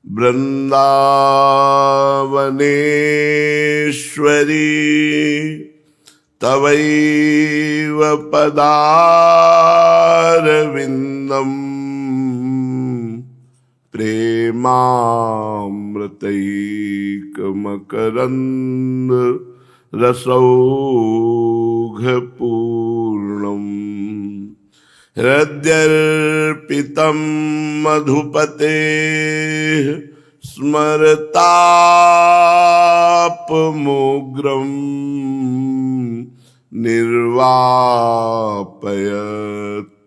वृंदावनेश्वरी तवैव पदारविन्दम् प्रेमामृतैकमकरन्द रसौघपूर्णम् हृद्यर्पितं मधुपतेः स्मरतापमुग्रं निर्वापयत्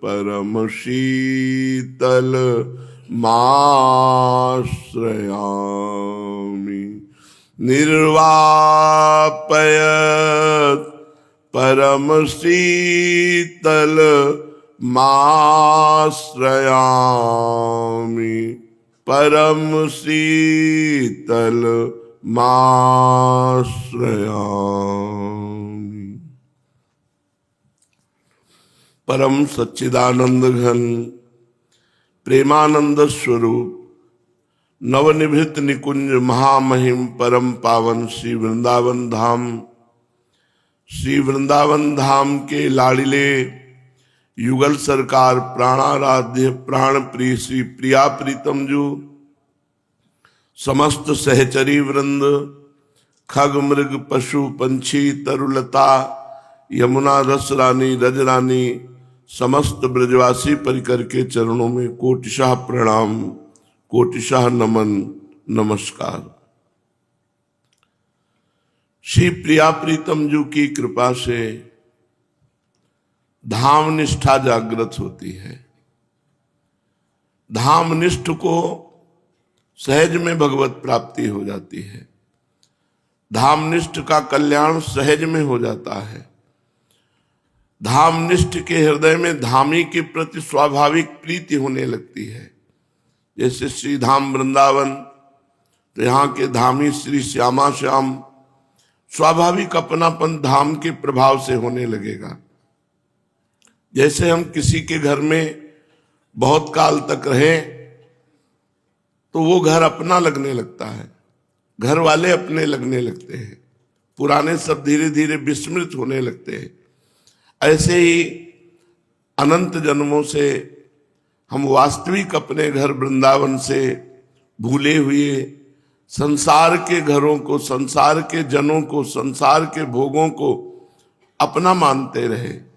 परमशीतलमाश्रयामि निर्वापयत् परमशीतलमाश्रयामि परमशीतलमाश्रयामि। परम सच्चिदानंद घन प्रेमानंद स्वरूप नवनिभृत निकुंज महामहिम परम पावन श्री वृंदावन धाम के लाड़िले युगल सरकार प्राणाराध्य प्राण प्रिय श्री प्रिया प्रीतम जू, समस्त सहचरी वृंद, खग मृग पशु पंछी तरुलता यमुना रस रानी रजरानी समस्त ब्रजवासी परिकर के चरणों में कोटिशाह प्रणाम, कोटिशाह नमन, नमस्कार। श्री प्रिया प्रीतम जू की कृपा से धाम निष्ठा जागृत होती है। धाम निष्ठ को सहज में भगवत प्राप्ति हो जाती है। धाम निष्ठ का कल्याण सहज में हो जाता है। धाम निष्ठ के हृदय में धामी के प्रति स्वाभाविक प्रीति होने लगती है। जैसे श्री धाम वृंदावन, तो यहाँ के धामी श्री श्यामा श्याम, स्वाभाविक अपनापन धाम के प्रभाव से होने लगेगा। जैसे हम किसी के घर में बहुत काल तक रहे तो वो घर अपना लगने लगता है, घर वाले अपने लगने लगते हैं, पुराने सब धीरे धीरे विस्मृत होने लगते हैं। ऐसे ही अनंत जन्मों से हम वास्तविक अपने घर वृंदावन से भूले हुए संसार के घरों को, संसार के जनों को, संसार के भोगों को अपना मानते रहे।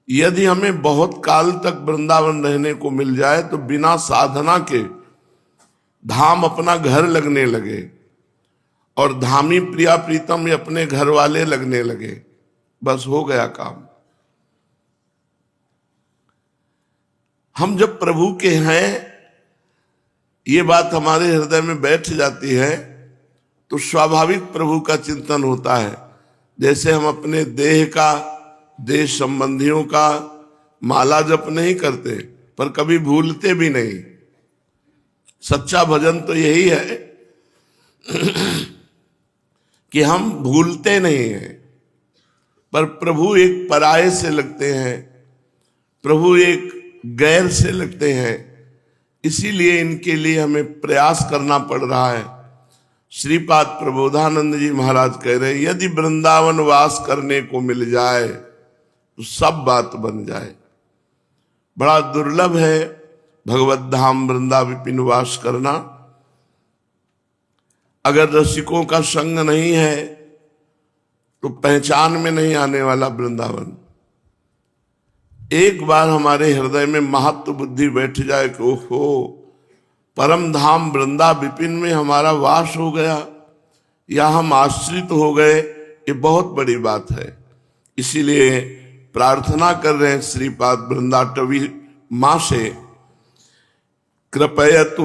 यदि हमें बहुत काल तक वृंदावन रहने को मिल जाए तो बिना साधना के धाम अपना घर लगने लगे और धामी प्रिया प्रीतम अपने घर वाले लगने लगे, बस हो गया काम। हम जब प्रभु के हैं, ये बात हमारे हृदय में बैठ जाती है तो स्वाभाविक प्रभु का चिंतन होता है। जैसे हम अपने देह का, देश संबंधियों का माला जप नहीं करते पर कभी भूलते भी नहीं। सच्चा भजन तो यही है कि हम भूलते नहीं हैं, पर प्रभु एक पराये से लगते हैं, प्रभु एक गैर से लगते हैं। इसीलिए इनके लिए हमें प्रयास करना पड़ रहा है। श्रीपाद प्रबोधानंद जी महाराज कह रहे हैं, यदि वृंदावन वास करने को मिल जाए तो सब बात बन जाए। बड़ा दुर्लभ है भगवत धाम वृंदा विपिन वास करना। अगर रसिकों का संग नहीं है तो पहचान में नहीं आने वाला वृंदावन। एक बार हमारे हृदय में महत्व बुद्धि बैठ जाए कि ओहो, परम धाम वृंदा विपिन में हमारा वास हो गया या हम आश्रित हो गए, ये बहुत बड़ी बात है। इसीलिए प्रार्थना कर रहे हैं श्रीपाद वृंदाटवी माँ से, कृपयतु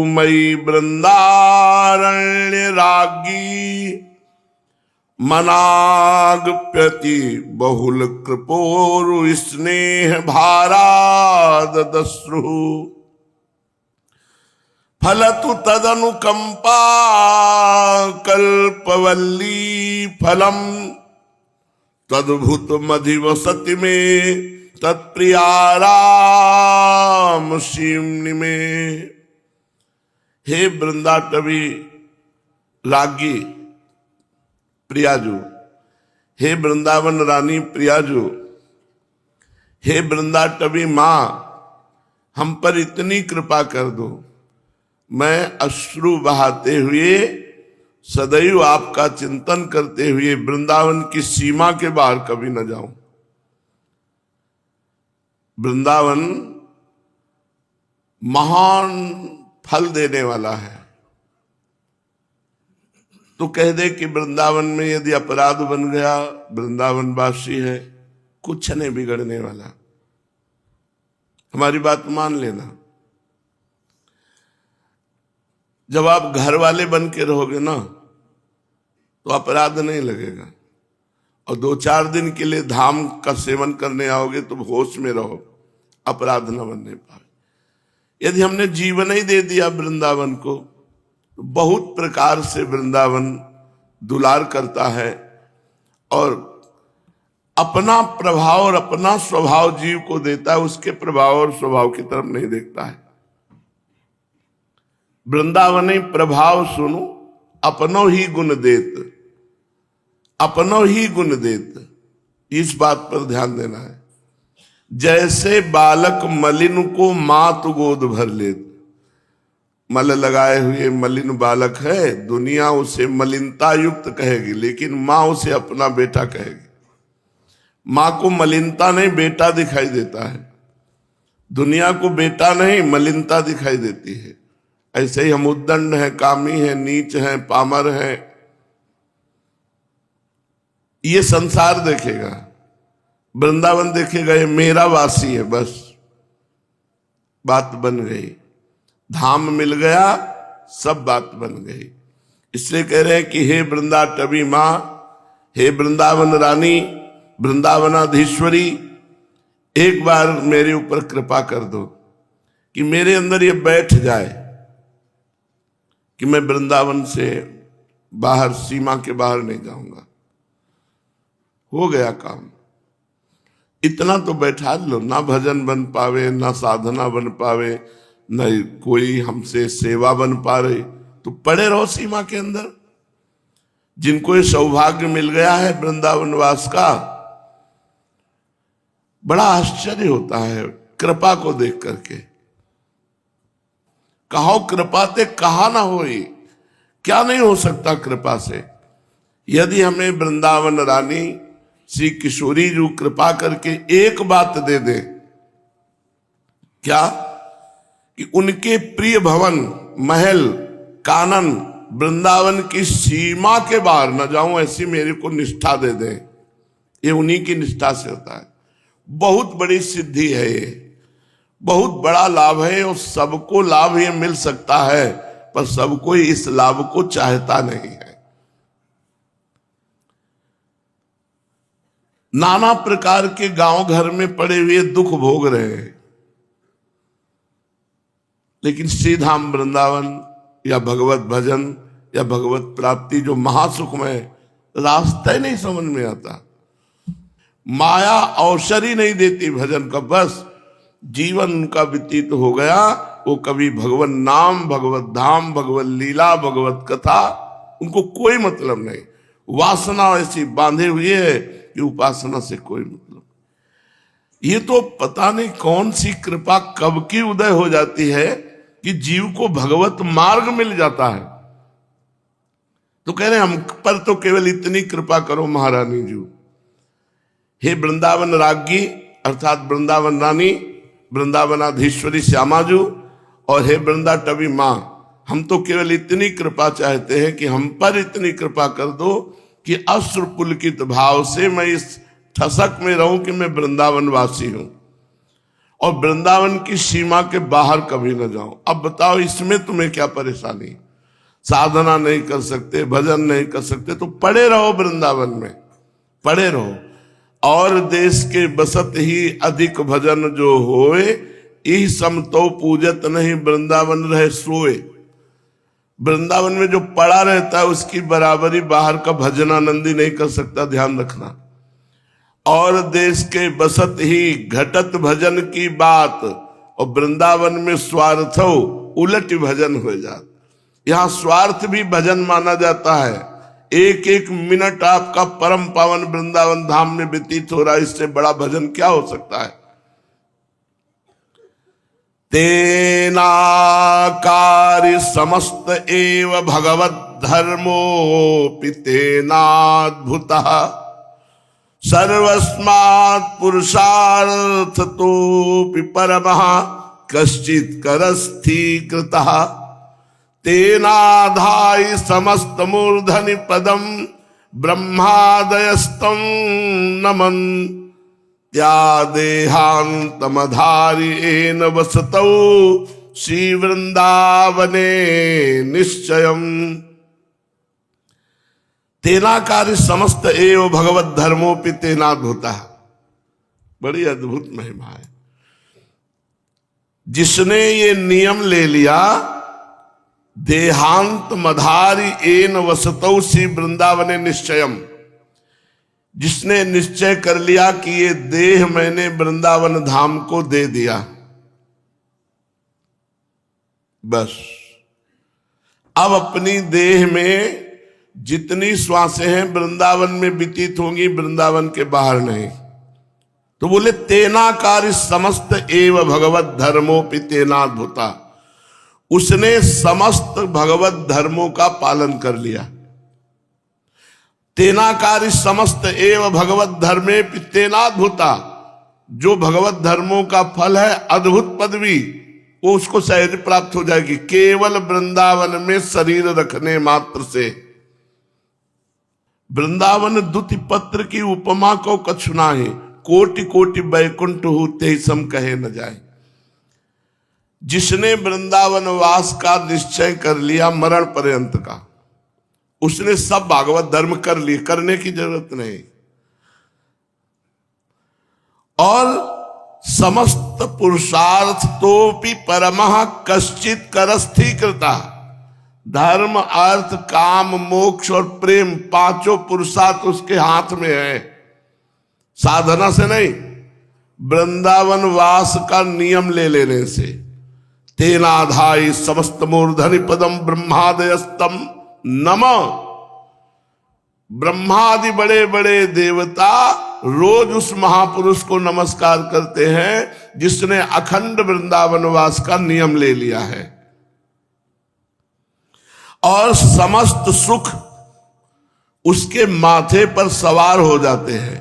मयि वृंदारण्य रागी मनागप्यति बहुल कृपोरु स्नेह भारादश्रु फलतु तदनुकंपा कल्पवल्ली फलम तद्भुत मधिवसति में तत्प्रियाराम शिम्नि में। हे वृंदाटवी राज्ञी प्रियाजू, हे वृंदावन रानी प्रियाजू, हे वृंदाटवी मां, हम पर इतनी कृपा कर दो, मैं अश्रु बहाते हुए सदैव आपका चिंतन करते हुए वृंदावन की सीमा के बाहर कभी न जाऊं। वृंदावन महान फल देने वाला है। तो कह दे कि वृंदावन में यदि अपराध बन गया, वृंदावन वासी है, कुछ नहीं बिगड़ने वाला। हमारी बात मान लेना। जब आप घर वाले बन के रहोगे ना तो अपराध नहीं लगेगा, और 2-4 दिन के लिए धाम का सेवन करने आओगे तो होश में रहो, अपराध न बनने पाए। यदि हमने जीवन ही दे दिया वृंदावन को, तो बहुत प्रकार से वृंदावन दुलार करता है और अपना प्रभाव और अपना स्वभाव जीव को देता है, उसके प्रभाव और स्वभाव की तरफ नहीं देखता है। वृंदावनी प्रभाव सुनो, अपनो ही गुण देत, अपनो ही गुण देत। इस बात पर ध्यान देना है। जैसे बालक मलिन को मात गोद भर लेत, मल लगाए हुए मलिन बालक है, दुनिया उसे मलिनता युक्त कहेगी, लेकिन मां उसे अपना बेटा कहेगी। मां को मलिनता नहीं बेटा दिखाई देता है, दुनिया को बेटा नहीं मलिनता दिखाई देती है। ऐसे ही हम उद्दंड हैं, कामी हैं, नीच हैं, पामर हैं, ये संसार देखेगा। वृंदावन देखेगा ये मेरा वासी है, बस बात बन गई। धाम मिल गया, सब बात बन गई। इसलिए कह रहे हैं कि हे वृंदाटवी मां, हे वृंदावन रानी, वृंदावनाधीश्वरी, एक बार मेरे ऊपर कृपा कर दो कि मेरे अंदर ये बैठ जाए कि मैं वृंदावन से बाहर, सीमा के बाहर नहीं जाऊंगा। हो गया काम। इतना तो बैठा लो, ना भजन बन पावे, ना साधना बन पावे, न कोई हमसे सेवा बन पा रही, तो पड़े रहो सीमा के अंदर। जिनको ये सौभाग्य मिल गया है वृंदावन वास का, बड़ा आश्चर्य होता है कृपा को देख करके। कहो कृपा ते कहा ना होई, क्या नहीं हो सकता कृपा से। यदि हमें वृंदावन रानी श्री किशोरी जी कृपा करके एक बात दे दे, क्या कि उनके प्रिय भवन, महल, कानन, वृंदावन की सीमा के बाहर न जाऊं, ऐसी मेरे को निष्ठा दे दे, ये उन्हीं की निष्ठा से होता है। बहुत बड़ी सिद्धि है ये, बहुत बड़ा लाभ है, और सबको लाभ ये मिल सकता है, पर सब कोई इस लाभ को चाहता नहीं है। नाना प्रकार के गांव घर में पड़े हुए दुख भोग रहे हैं, लेकिन श्रीधाम वृंदावन या भगवत भजन या भगवत प्राप्ति जो महासुखमय, रास्ता ही नहीं समझ में आता। माया अवसर ही नहीं देती भजन का, बस जीवन उनका व्यतीत हो गया। वो कभी भगवत नाम, भगवत धाम, भगवत लीला, भगवत कथा, उनको कोई मतलब नहीं। वासना ऐसी बांधे हुए है कि उपासना से कोई मतलब। ये तो पता नहीं कौन सी कृपा कब की उदय हो जाती है कि जीव को भगवत मार्ग मिल जाता है। तो कह रहे हम पर तो केवल इतनी कृपा करो महारानी जी, हे वृंदावन राज्ञी अर्थात वृंदावन रानी, वृंदावनाधीश्वरी श्यामाजू, और हे वृंदाटवी मां, हम तो केवल इतनी कृपा चाहते हैं कि हम पर इतनी कृपा कर दो कि अश्रु पुलकित भाव से मैं इस ठसक में रहूं कि मैं वृंदावन वासी हूं और वृंदावन की सीमा के बाहर कभी न जाऊं। अब बताओ इसमें तुम्हें क्या परेशानी? साधना नहीं कर सकते, भजन नहीं कर सकते, तो पड़े रहो वृंदावन में, पड़े रहो। और देश के बसत ही अधिक भजन जो होए, ई समतो पूजत नहीं वृंदावन रहे सोए। वृंदावन में जो पड़ा रहता है उसकी बराबरी बाहर का भजनानंदी नहीं कर सकता, ध्यान रखना। और देश के बसत ही घटत भजन की बात, और वृंदावन में स्वार्थो उलट भजन हो जाता। यहां स्वार्थ भी भजन माना जाता है। एक एक मिनट आपका परम पावन वृंदावन धाम में व्यतीत हो रहा है, इससे बड़ा भजन क्या हो सकता है। तेनाकारि समस्त एव भगवद धर्मोऽपि तेनाद्भुतः सर्वस्मात् पुरुषार्थतोऽपि परमः कश्चित् करस्थीकृतः तेनाधाय समस्त मूर्धनि पदम ब्रह्मादयस्तं नमन् त्या देहान्तमधार्येण वसतौ श्री वृंदावने निश्चयम्। तेनाकारि समस्त एव भगवत धर्मोपि तेनाद्भुतः, बड़ी अद्भुत महिमा है। जिसने ये नियम ले लिया, देहांत मधारी एन वसतौ श्री वृंदावने निश्चयम, जिसने निश्चय कर लिया कि ये देह मैंने वृंदावन धाम को दे दिया, बस अब अपनी देह में जितनी श्वासें हैं वृंदावन में व्यतीत होंगी, वृंदावन के बाहर नहीं। तो बोले तेनाकारि समस्त एव भगवत धर्मोपि तेनाद्भुता, उसने समस्त भगवत धर्मों का पालन कर लिया। तेनाकारि समस्त एव भगवत धर्मे तेनाद्भुता, जो भगवत धर्मों का फल है अद्भुत पदवी, वो उसको सहज प्राप्त हो जाएगी। केवल वृंदावन में शरीर रखने मात्र से। वृंदावन दुति पत्र की उपमा को कछु नाहि, कोटि कोटि बैकुंठ होते सम कहे न जाए। जिसने वृंदावन वास का निश्चय कर लिया मरण पर्यंत का, उसने सब भागवत धर्म कर लिए, करने की जरूरत नहीं। और समस्त पुरुषार्थ तोपि परमः कश्चित् करस्थीकृता, धर्म अर्थ काम मोक्ष और प्रेम पांचों पुरुषार्थ उसके हाथ में है, साधना से नहीं, वृंदावन वास का नियम ले लेने से। तेनाधाय समस्त मूर्धनि पदम ब्रह्मादयस्तम नमः, ब्रह्मादि बड़े बड़े देवता रोज उस महापुरुष को नमस्कार करते हैं जिसने अखंड वृंदावन वास का नियम ले लिया है। और समस्त सुख उसके माथे पर सवार हो जाते हैं,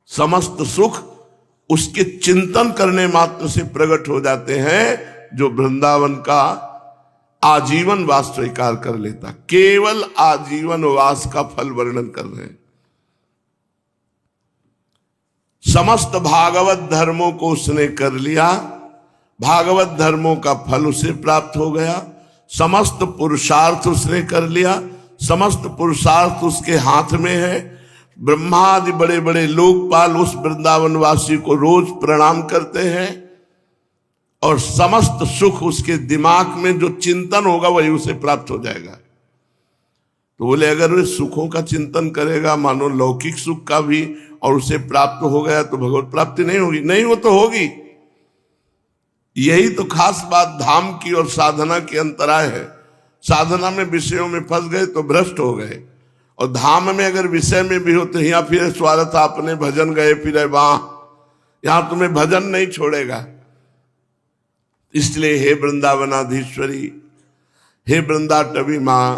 समस्त सुख उसके चिंतन करने मात्र से प्रकट हो जाते हैं, जो वृंदावन का आजीवन वास स्वीकार कर लेता। केवल आजीवन वास का फल वर्णन कर रहे हैं। समस्त भागवत धर्मों को उसने कर लिया, भागवत धर्मों का फल उसे प्राप्त हो गया। समस्त पुरुषार्थ उसने कर लिया, समस्त पुरुषार्थ उसके हाथ में है। ब्रह्मादि बड़े बड़े लोकपाल उस वृंदावनवासी को रोज प्रणाम करते हैं, और समस्त सुख उसके दिमाग में जो चिंतन होगा वही उसे प्राप्त हो जाएगा। तो बोले अगर वे सुखों का चिंतन करेगा, मानो लौकिक सुख का भी, और उसे प्राप्त हो गया, तो भगवत प्राप्ति नहीं होगी? नहीं, वो तो होगी। यही तो खास बात धाम की और साधना की अंतराय है। साधना में विषयों में फंस गए तो भ्रष्ट हो गए, और धाम में अगर विषय में भी हो तो यहाँ फिर स्वार्थ आपने भजन गए फिर वहां, यहां तुम्हें भजन नहीं छोड़ेगा। इसलिए हे वृंदावनाधीश्वरी, हे वृंदाटवी मां,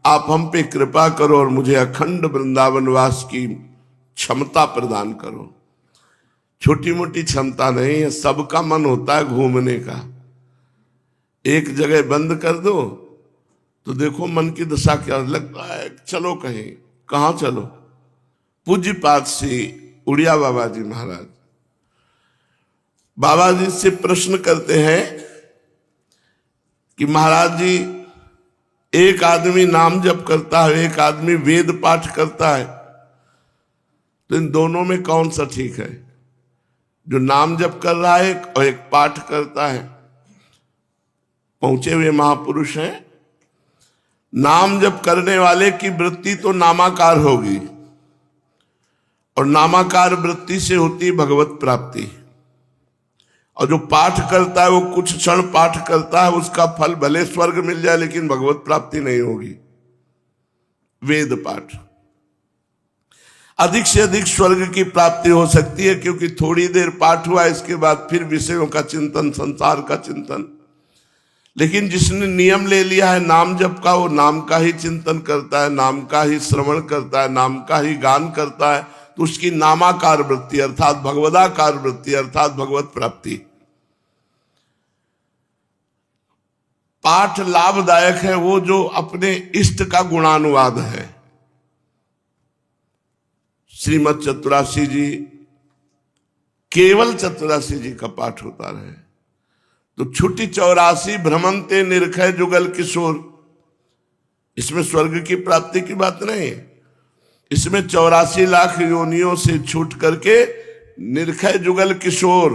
आप हम पे कृपा करो और मुझे अखंड वृंदावनवास की क्षमता प्रदान करो। छोटी मोटी क्षमता नहीं है, सबका मन होता है घूमने का। एक जगह बंद कर दो तो देखो मन की दशा क्या लगता है, चलो कहीं, कहां चलो? पूज्यपाद श्री उड़िया बाबा जी महाराज बाबा जी से प्रश्न करते हैं कि महाराज जी, एक आदमी नाम जप करता है, एक आदमी वेद पाठ करता है, तो इन दोनों में कौन सा ठीक है? जो नाम जप कर रहा है और एक पाठ करता है। पहुंचे हुए महापुरुष हैं। नाम जप करने वाले की वृत्ति तो नामाकार होगी, और नामाकार वृत्ति से होती भगवत प्राप्ति। और जो पाठ करता है वो कुछ क्षण पाठ करता है, उसका फल भले स्वर्ग मिल जाए लेकिन भगवत प्राप्ति नहीं होगी। वेद पाठ अधिक से अधिक स्वर्ग की प्राप्ति हो सकती है, क्योंकि थोड़ी देर पाठ हुआ, इसके बाद फिर विषयों का चिंतन, संसार का चिंतन। लेकिन जिसने नियम ले लिया है नाम जप का, वो नाम का ही चिंतन करता है, नाम का ही श्रवण करता है, नाम का ही गान करता है, तो उसकी नामाकार वृत्ति अर्थात भगवदाकार वृत्ति अर्थात भगवत प्राप्ति। पाठ लाभदायक है वो जो अपने इष्ट का गुणानुवाद है। श्रीमद चतुरासी जी, केवल चतुरासी जी का पाठ होता रहे तो छुट्टी 84 भ्रमंते निर्खय जुगल किशोर, इसमें स्वर्ग की प्राप्ति की बात नहीं है। इसमें 84 लाख योनियों से छूट करके निर्खय जुगल किशोर,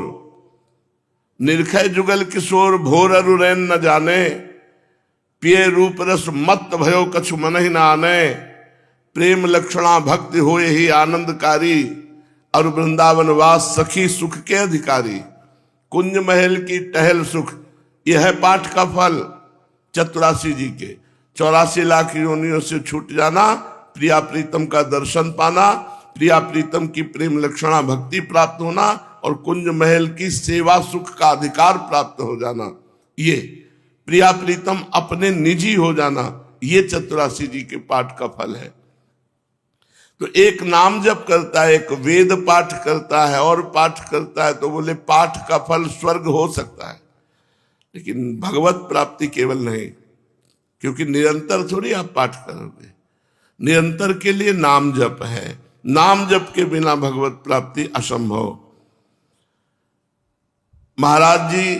निर्खय जुगल किशोर भोर अरुरैन न जाने, पिए रूप रस मत भयो कछु मन ही न आने, प्रेम लक्षणा भक्ति होए ही आनंदकारी, और वृंदावन वास सखी सुख के अधिकारी, कुंज महल की टहल सुख। यह है पाठ का फल चतुरासी जी के। 84 लाख योनियों से छूट जाना, प्रिया प्रीतम का दर्शन पाना, प्रिया प्रीतम की प्रेम लक्षणा भक्ति प्राप्त होना, और कुंज महल की सेवा सुख का अधिकार प्राप्त हो जाना, ये प्रिया प्रीतम अपने निजी हो जाना, ये चतुरासी जी के पाठ का फल है। तो एक नाम जप करता है, एक वेद पाठ करता है और पाठ करता है, तो बोले पाठ का फल स्वर्ग हो सकता है, लेकिन भगवत प्राप्ति केवल नहीं, क्योंकि निरंतर थोड़ी आप पाठ करोगे। निरंतर के लिए नाम जप है, नाम जप के बिना भगवत प्राप्ति असंभव। महाराज जी,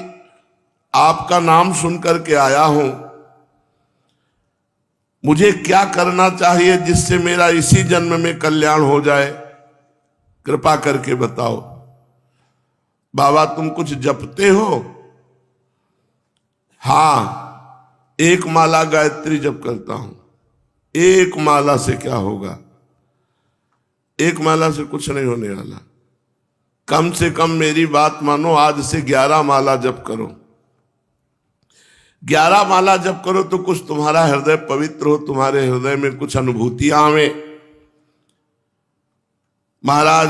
आपका नाम सुनकर के आया हूं, मुझे क्या करना चाहिए जिससे मेरा इसी जन्म में कल्याण हो जाए, कृपा करके बताओ। बाबा तुम कुछ जपते हो? हां, एक माला गायत्री जप करता हूं। एक माला से क्या होगा? एक माला से कुछ नहीं होने वाला। कम से कम मेरी बात मानो, आज से 11 माला जप करो। 11 माला जप करो तो कुछ तुम्हारा हृदय पवित्र हो, तुम्हारे हृदय में कुछ अनुभूतियां आवे। महाराज,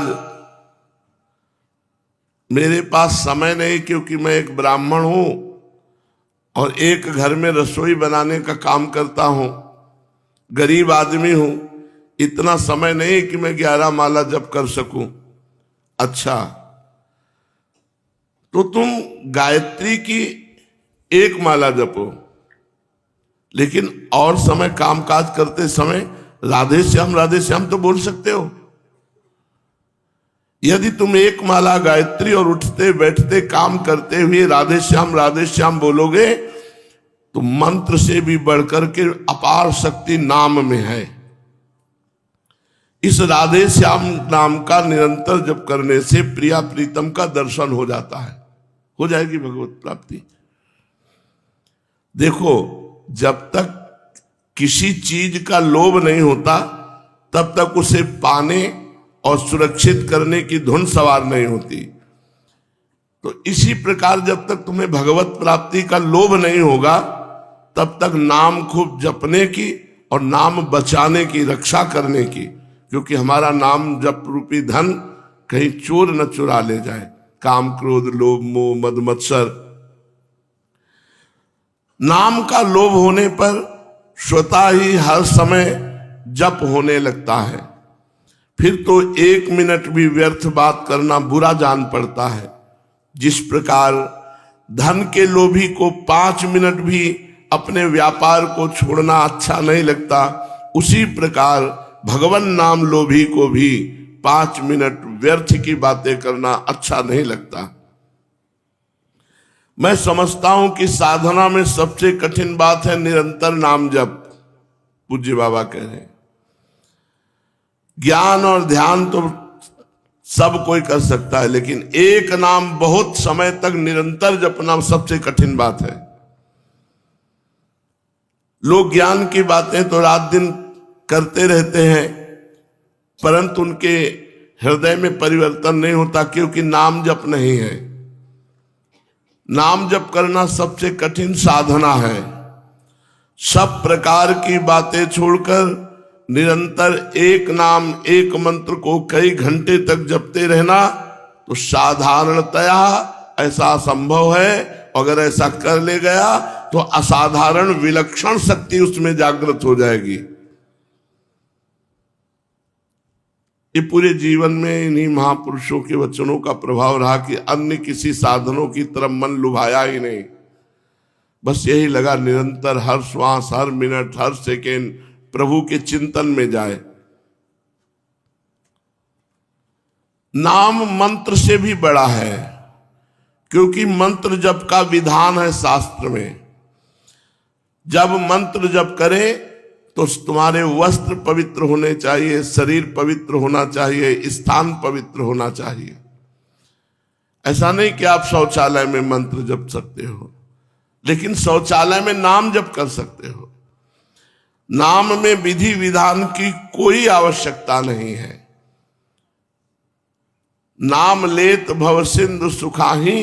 मेरे पास समय नहीं, क्योंकि मैं एक ब्राह्मण हूं और एक घर में रसोई बनाने का काम करता हूं, गरीब आदमी हूं, इतना समय नहीं कि मैं 11 माला जप कर सकूं। अच्छा, तो तुम गायत्री की एक माला जपो, लेकिन और समय कामकाज करते समय राधे श्याम तो बोल सकते हो। यदि तुम एक माला गायत्री और उठते बैठते काम करते हुए राधे श्याम बोलोगे, तो मंत्र से भी बढ़कर के अपार शक्ति नाम में है। इस राधे श्याम नाम का निरंतर जप करने से प्रिया प्रीतम का दर्शन हो जाता है, हो जाएगी भगवत प्राप्ति। देखो, जब तक किसी चीज का लोभ नहीं होता, तब तक उसे पाने और सुरक्षित करने की धुन सवार नहीं होती। तो इसी प्रकार जब तक तुम्हें भगवत प्राप्ति का लोभ नहीं होगा, तब तक नाम खूब जपने की और नाम बचाने की, रक्षा करने की, क्योंकि हमारा नाम जप रूपी धन कहीं चोर न चुरा ले जाए। काम क्रोध लोभ मोह मद मत्सर, नाम का लोभ होने पर स्वतः ही हर समय जप होने लगता है। फिर तो 1 मिनट भी व्यर्थ बात करना बुरा जान पड़ता है। जिस प्रकार धन के लोभी को 5 मिनट भी अपने व्यापार को छोड़ना अच्छा नहीं लगता, उसी प्रकार भगवान नाम लोभी को भी 5 मिनट व्यर्थ की बातें करना अच्छा नहीं लगता। मैं समझता हूं कि साधना में सबसे कठिन बात है निरंतर नाम जप। पूज्य बाबा कह रहे हैं, ज्ञान और ध्यान तो सब कोई कर सकता है, लेकिन एक नाम बहुत समय तक निरंतर जपना सबसे कठिन बात है। लोग ज्ञान की बातें तो रात दिन करते रहते हैं, परंतु उनके हृदय में परिवर्तन नहीं होता, क्योंकि नाम जप नहीं है। नाम जप करना सबसे कठिन साधना है। सब प्रकार की बातें छोड़कर निरंतर एक नाम एक मंत्र को कई घंटे तक जपते रहना तो साधारणतया ऐसा संभव है। अगर ऐसा कर ले गया तो असाधारण विलक्षण शक्ति उसमें जागृत हो जाएगी। ये पूरे जीवन में इन्हीं महापुरुषों के वचनों का प्रभाव रहा कि अन्य किसी साधनों की तरफ मन लुभाया ही नहीं। बस यही लगा निरंतर हर श्वास, हर मिनट, हर सेकेंड प्रभु के चिंतन में जाए। नाम मंत्र से भी बड़ा है, क्योंकि मंत्र जप का विधान है शास्त्र में। जब मंत्र जप करे तो तुम्हारे वस्त्र पवित्र होने चाहिए, शरीर पवित्र होना चाहिए, स्थान पवित्र होना चाहिए। ऐसा नहीं कि आप शौचालय में मंत्र जप सकते हो, लेकिन शौचालय में नाम जप कर सकते हो। नाम में विधि विधान की कोई आवश्यकता नहीं है। नाम लेत भव सिंधु सुखाही,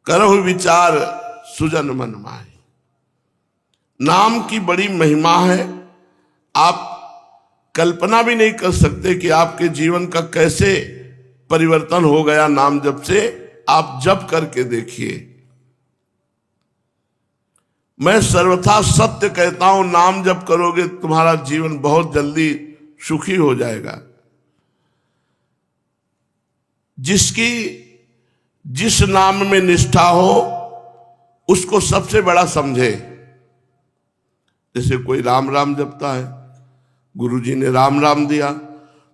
करहु विचार सुजन मन माही। नाम की बड़ी महिमा है। आप कल्पना भी नहीं कर सकते कि आपके जीवन का कैसे परिवर्तन हो गया नाम जप से। आप जप करके देखिए। मैं सर्वथा सत्य कहता हूं, नाम जप करोगे तुम्हारा जीवन बहुत जल्दी सुखी हो जाएगा। जिसकी जिस नाम में निष्ठा हो उसको सबसे बड़ा समझे। जैसे कोई राम राम जपता है, गुरुजी ने राम राम दिया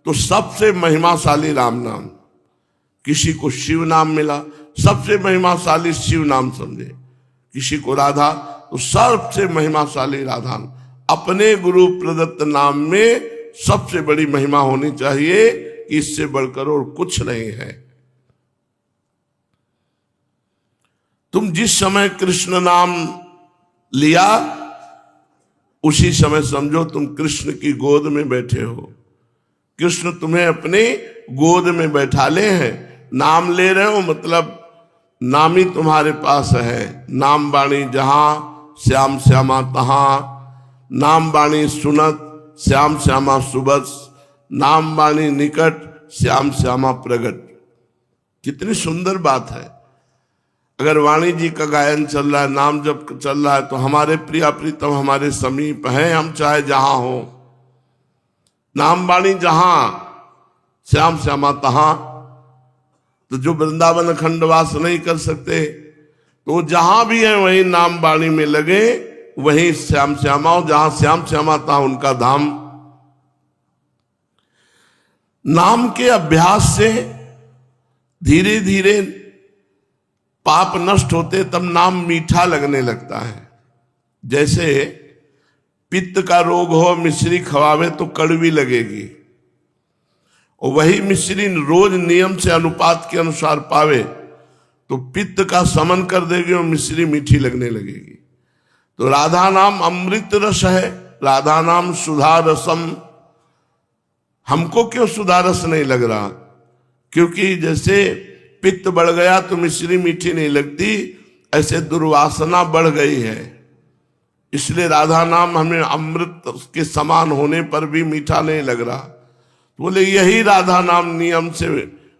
तो सबसे महिमाशाली राम नाम। किसी को शिव नाम मिला, सबसे महिमाशाली शिव नाम समझे। किसी को राधा, तो सबसे महिमाशाली राधा। अपने गुरु प्रदत्त नाम में सबसे बड़ी महिमा होनी चाहिए, इससे बढ़कर और कुछ नहीं है। तुम जिस समय कृष्ण नाम लिया उसी समय समझो तुम कृष्ण की गोद में बैठे हो। कृष्ण तुम्हें अपने गोद में बैठा ले हैं। नाम ले रहे हो मतलब नाम ही तुम्हारे पास है। नाम बाणी जहां श्याम श्यामा तहां, नाम बाणी सुनत श्याम श्यामा सुबस, नाम बाणी निकट श्याम श्यामा प्रगट। कितनी सुंदर बात है। अगर वाणी जी का गायन चल रहा है, नाम जब चल रहा है, तो हमारे प्रिया प्रीतम हमारे समीप हैं, हम चाहे जहां हो। नाम वाणी जहां श्याम श्यामा तहां। तो जो वृंदावन खंडवास नहीं कर सकते तो जहां भी है वहीं नाम वाणी में लगे, वहीं श्याम श्यामा हो। जहां श्याम श्यामा तहां उनका धाम। नाम के अभ्यास से धीरे धीरे पाप नष्ट होते, तब नाम मीठा लगने लगता है। जैसे पित्त का रोग हो, मिश्री खवावे तो कड़वी लगेगी, और वही मिश्री रोज नियम से अनुपात के अनुसार पावे तो पित्त का समन कर देगी और मिश्री मीठी लगने लगेगी। तो राधा नाम अमृत रस है, राधा नाम सुधा रसम। हमको क्यों सुधा रस नहीं लग रहा? क्योंकि जैसे पित्त बढ़ गया तो मिश्री मीठी नहीं लगती, ऐसे दुर्वासना बढ़ गई है। इसलिए राधा नाम हमें अमृत के समान होने पर भी मीठा नहीं लग रहा। बोले यही राधा नाम नियम से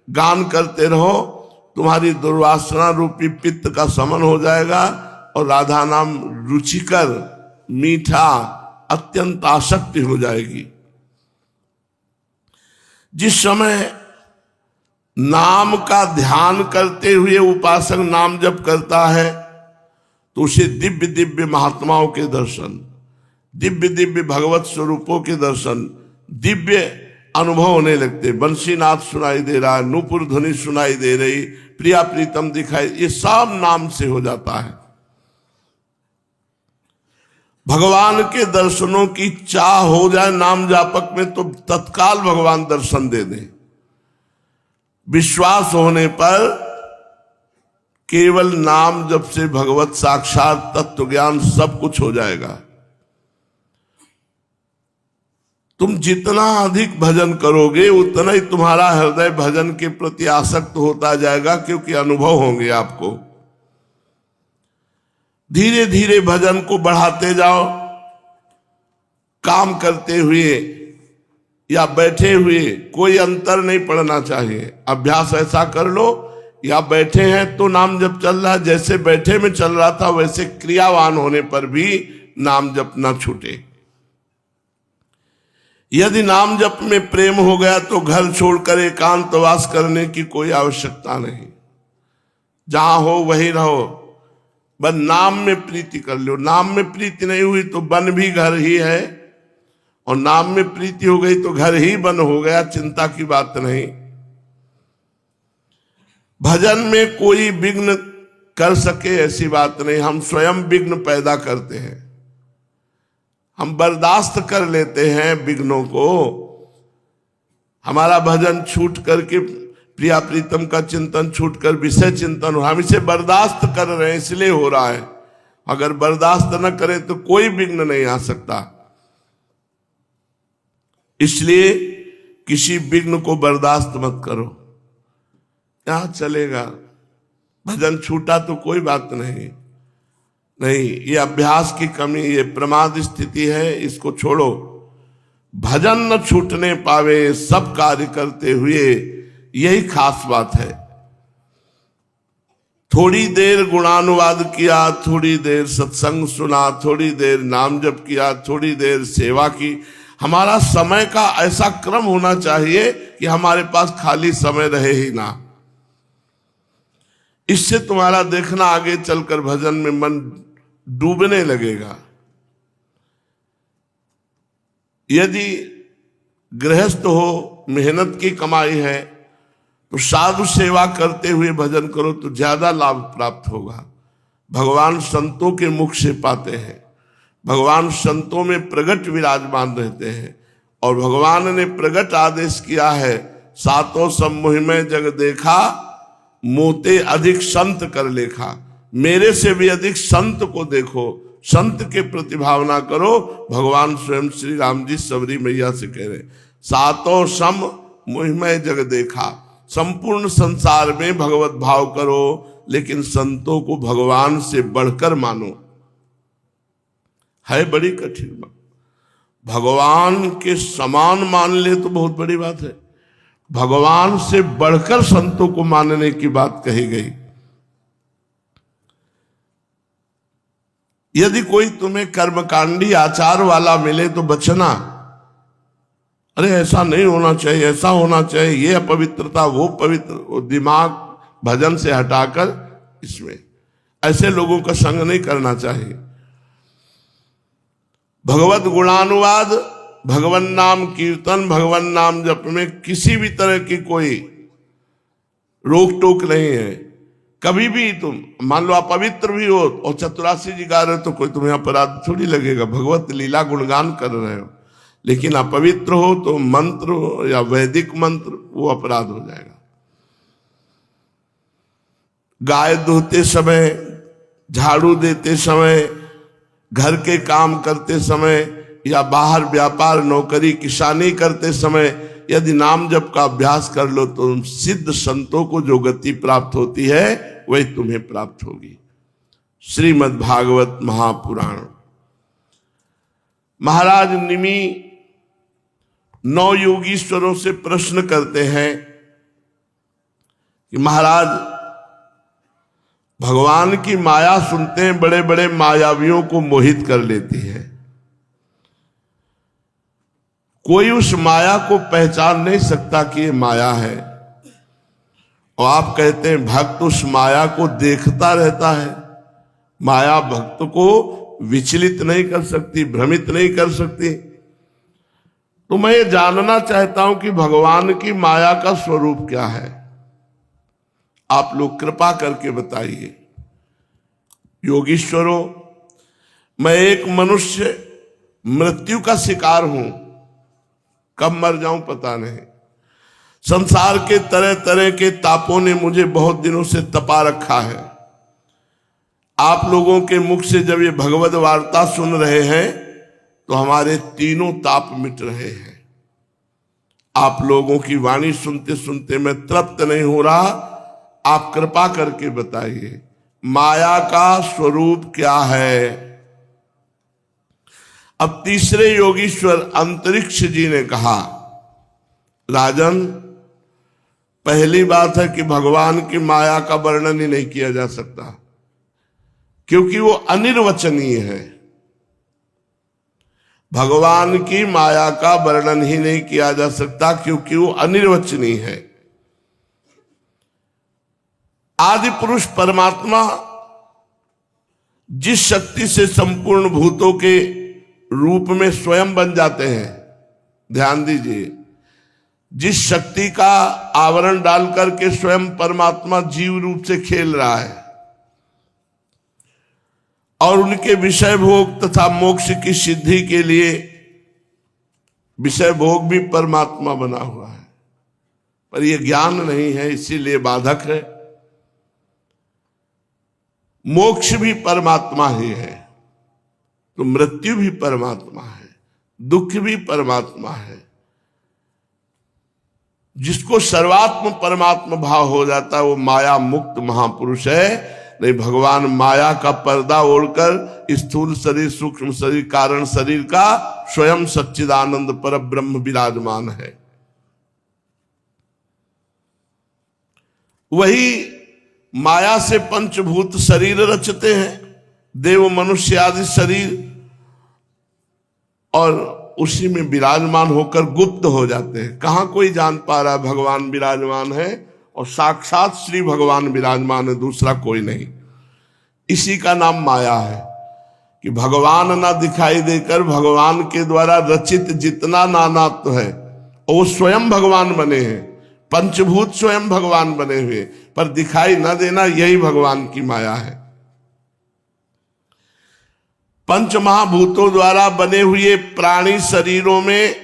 गान करते रहो, तुम्हारी दुर्वासना रूपी पित्त का समन हो जाएगा और राधा नाम रुचिकर, मीठा, अत्यंत आसक्ति हो जाएगी। जिस समय नाम का ध्यान करते हुए उपासक नाम जप करता है तो उसे दिव्य दिव्य महात्माओं के दर्शन, दिव्य दिव्य भगवत स्वरूपों के दर्शन, दिव्य अनुभव होने लगते। बंसीनाथ सुनाई दे रहा है, नूपुर ध्वनि सुनाई दे रही, प्रिया प्रीतम दिखाई, ये सब नाम से हो जाता है। भगवान के दर्शनों की चाह हो जाए नाम जापक में तो तत्काल भगवान दर्शन दे दें। विश्वास होने पर केवल नाम जप से भगवत साक्षात तत्व ज्ञान सब कुछ हो जाएगा। तुम जितना अधिक भजन करोगे उतना ही तुम्हारा हृदय भजन के प्रति आसक्त होता जाएगा, क्योंकि अनुभव होंगे आपको। धीरे धीरे भजन को बढ़ाते जाओ। काम करते हुए या बैठे हुए कोई अंतर नहीं पड़ना चाहिए। अभ्यास ऐसा कर लो, या बैठे हैं तो नाम जप चल रहा है, जैसे बैठे में चल रहा था वैसे क्रियावान होने पर भी नाम जप ना छूटे। यदि नाम जप में प्रेम हो गया तो घर छोड़कर एकांतवास करने की कोई आवश्यकता नहीं। जहां हो वहीं रहो, बस नाम में प्रीति कर लो। नाम में प्रीति नहीं हुई तो वन भी घर ही है, और नाम में प्रीति हो गई तो घर ही वन हो गया। चिंता की बात नहीं। भजन में कोई विघ्न कर सके ऐसी बात नहीं, हम स्वयं विघ्न पैदा करते हैं। हम बर्दाश्त कर लेते हैं विघ्नों को। हमारा भजन छूट करके प्रिया प्रीतम का चिंतन छूटकर विषय चिंतन हो, हम इसे बर्दाश्त कर रहे हैं इसलिए हो रहा है। अगर बर्दाश्त न करें तो कोई विघ्न नहीं आ सकता। इसलिए किसी विघ्न को बर्दाश्त मत करो। क्या चलेगा, भजन छूटा तो कोई बात नहीं। नहीं, ये अभ्यास की कमी, ये प्रमाद स्थिति है, इसको छोड़ो। भजन न छूटने पावे सब कार्य करते हुए, यही खास बात है। थोड़ी देर गुणानुवाद किया, थोड़ी देर सत्संग सुना, थोड़ी देर नाम जप किया, थोड़ी देर सेवा की। हमारा समय का ऐसा क्रम होना चाहिए कि हमारे पास खाली समय रहे ही ना। इससे तुम्हारा देखना आगे चलकर भजन में मन डूबने लगेगा। यदि गृहस्थ हो, मेहनत की कमाई है, तो साधु सेवा करते हुए भजन करो तो ज्यादा लाभ प्राप्त होगा। भगवान संतों के मुख से पाते हैं। भगवान संतों में प्रगट विराजमान रहते हैं, और भगवान ने प्रगट आदेश किया है, सातों सम्मोह में जग देखा, मोते अधिक संत कर लेखा। मेरे से भी अधिक संत को देखो, संत के प्रति भावना करो। भगवान स्वयं श्री राम जी सबरी मैया से कह रहे, सातों सम मोहिमय जग देखा। संपूर्ण संसार में भगवत भाव करो, लेकिन संतों को भगवान से बढ़कर मानो। है बड़ी कठिन बात। भगवान के समान मान ले तो बहुत बड़ी बात है, भगवान से बढ़कर संतों को मानने की बात कही गई। यदि कोई तुम्हें कर्मकांडी आचार वाला मिले तो बचना। अरे ऐसा नहीं होना चाहिए, ऐसा होना चाहिए, ये अपवित्रता, वो पवित्र, वो दिमाग भजन से हटाकर इसमें ऐसे लोगों का संग नहीं करना चाहिए। भगवत गुणानुवाद, भगवन नाम कीर्तन, भगवन नाम जप में किसी भी तरह की कोई रोक टोक नहीं है। कभी भी तुम मान लो अपवित्र भी हो और चतुरासी जी गा रहे हो तो कोई तुम्हें अपराध थोड़ी लगेगा, भगवत लीला गुणगान कर रहे हो। लेकिन अपवित्र हो तो मंत्र हो या वैदिक मंत्र, वो अपराध हो जाएगा। गाय दुहते समय, झाड़ू देते समय, घर के काम करते समय, या बाहर व्यापार नौकरी किसानी करते समय यदि नाम जप का अभ्यास कर लो तो सिद्ध संतों को जो गति प्राप्त होती है वही तुम्हें प्राप्त होगी। श्रीमद् भागवत महापुराण। महाराज निमि 9 योगीश्वरों से प्रश्न करते हैं कि महाराज, भगवान की माया सुनते हैं, बड़े बड़े मायावियों को मोहित कर लेती है। कोई उस माया को पहचान नहीं सकता कि ये माया है, और आप कहते हैं भक्त उस माया को देखता रहता है। माया भक्त को विचलित नहीं कर सकती, भ्रमित नहीं कर सकती। तो मैं ये जानना चाहता हूं कि भगवान की माया का स्वरूप क्या है। आप लोग कृपा करके बताइए। योगीश्वरों, मैं एक मनुष्य मृत्यु का शिकार हूं, कब मर जाऊं पता नहीं। संसार के तरह तरह के तापों ने मुझे बहुत दिनों से तपा रखा है। आप लोगों के मुख से जब ये भगवद वार्ता सुन रहे हैं तो हमारे तीनों ताप मिट रहे हैं। आप लोगों की वाणी सुनते सुनते मैं तृप्त नहीं हो रहा। आप कृपा करके बताइए माया का स्वरूप क्या है। अब तीसरे योगीश्वर अंतरिक्ष जी ने कहा, राजन, पहली बात है कि भगवान की माया का वर्णन ही नहीं किया जा सकता, क्योंकि वो अनिर्वचनीय है। भगवान की माया का वर्णन ही नहीं किया जा सकता क्योंकि वो अनिर्वचनीय है। आदि पुरुष परमात्मा जिस शक्ति से संपूर्ण भूतों के रूप में स्वयं बन जाते हैं, ध्यान दीजिए, जिस शक्ति का आवरण डाल करके स्वयं परमात्मा जीव रूप से खेल रहा है और उनके विषय भोग तथा मोक्ष की सिद्धि के लिए विषय भोग भी परमात्मा बना हुआ है, पर यह ज्ञान नहीं है, इसीलिए बाधक है। मोक्ष भी परमात्मा ही है, तो मृत्यु भी परमात्मा है, दुख भी परमात्मा है। जिसको सर्वात्म परमात्मा भाव हो जाता है वो माया मुक्त महापुरुष है। नहीं, भगवान माया का पर्दा ओढ़कर स्थूल शरीर, सूक्ष्म शरीर, कारण शरीर का स्वयं सच्चिदानंद पर ब्रह्म विराजमान है। वही माया से पंचभूत शरीर रचते हैं, देव मनुष्य आदि शरीर, और उसी में विराजमान होकर गुप्त हो जाते हैं। कहां कोई जान पा रहा है भगवान विराजमान है, और साक्षात श्री भगवान विराजमान है, दूसरा कोई नहीं। इसी का नाम माया है कि भगवान ना दिखाई देकर भगवान के द्वारा रचित जितना नानात्व है वो स्वयं भगवान बने हैं, पंचभूत स्वयं भगवान बने हुए, पर दिखाई न देना, यही भगवान की माया है। पंच महाभूतों द्वारा बने हुए प्राणी शरीरों में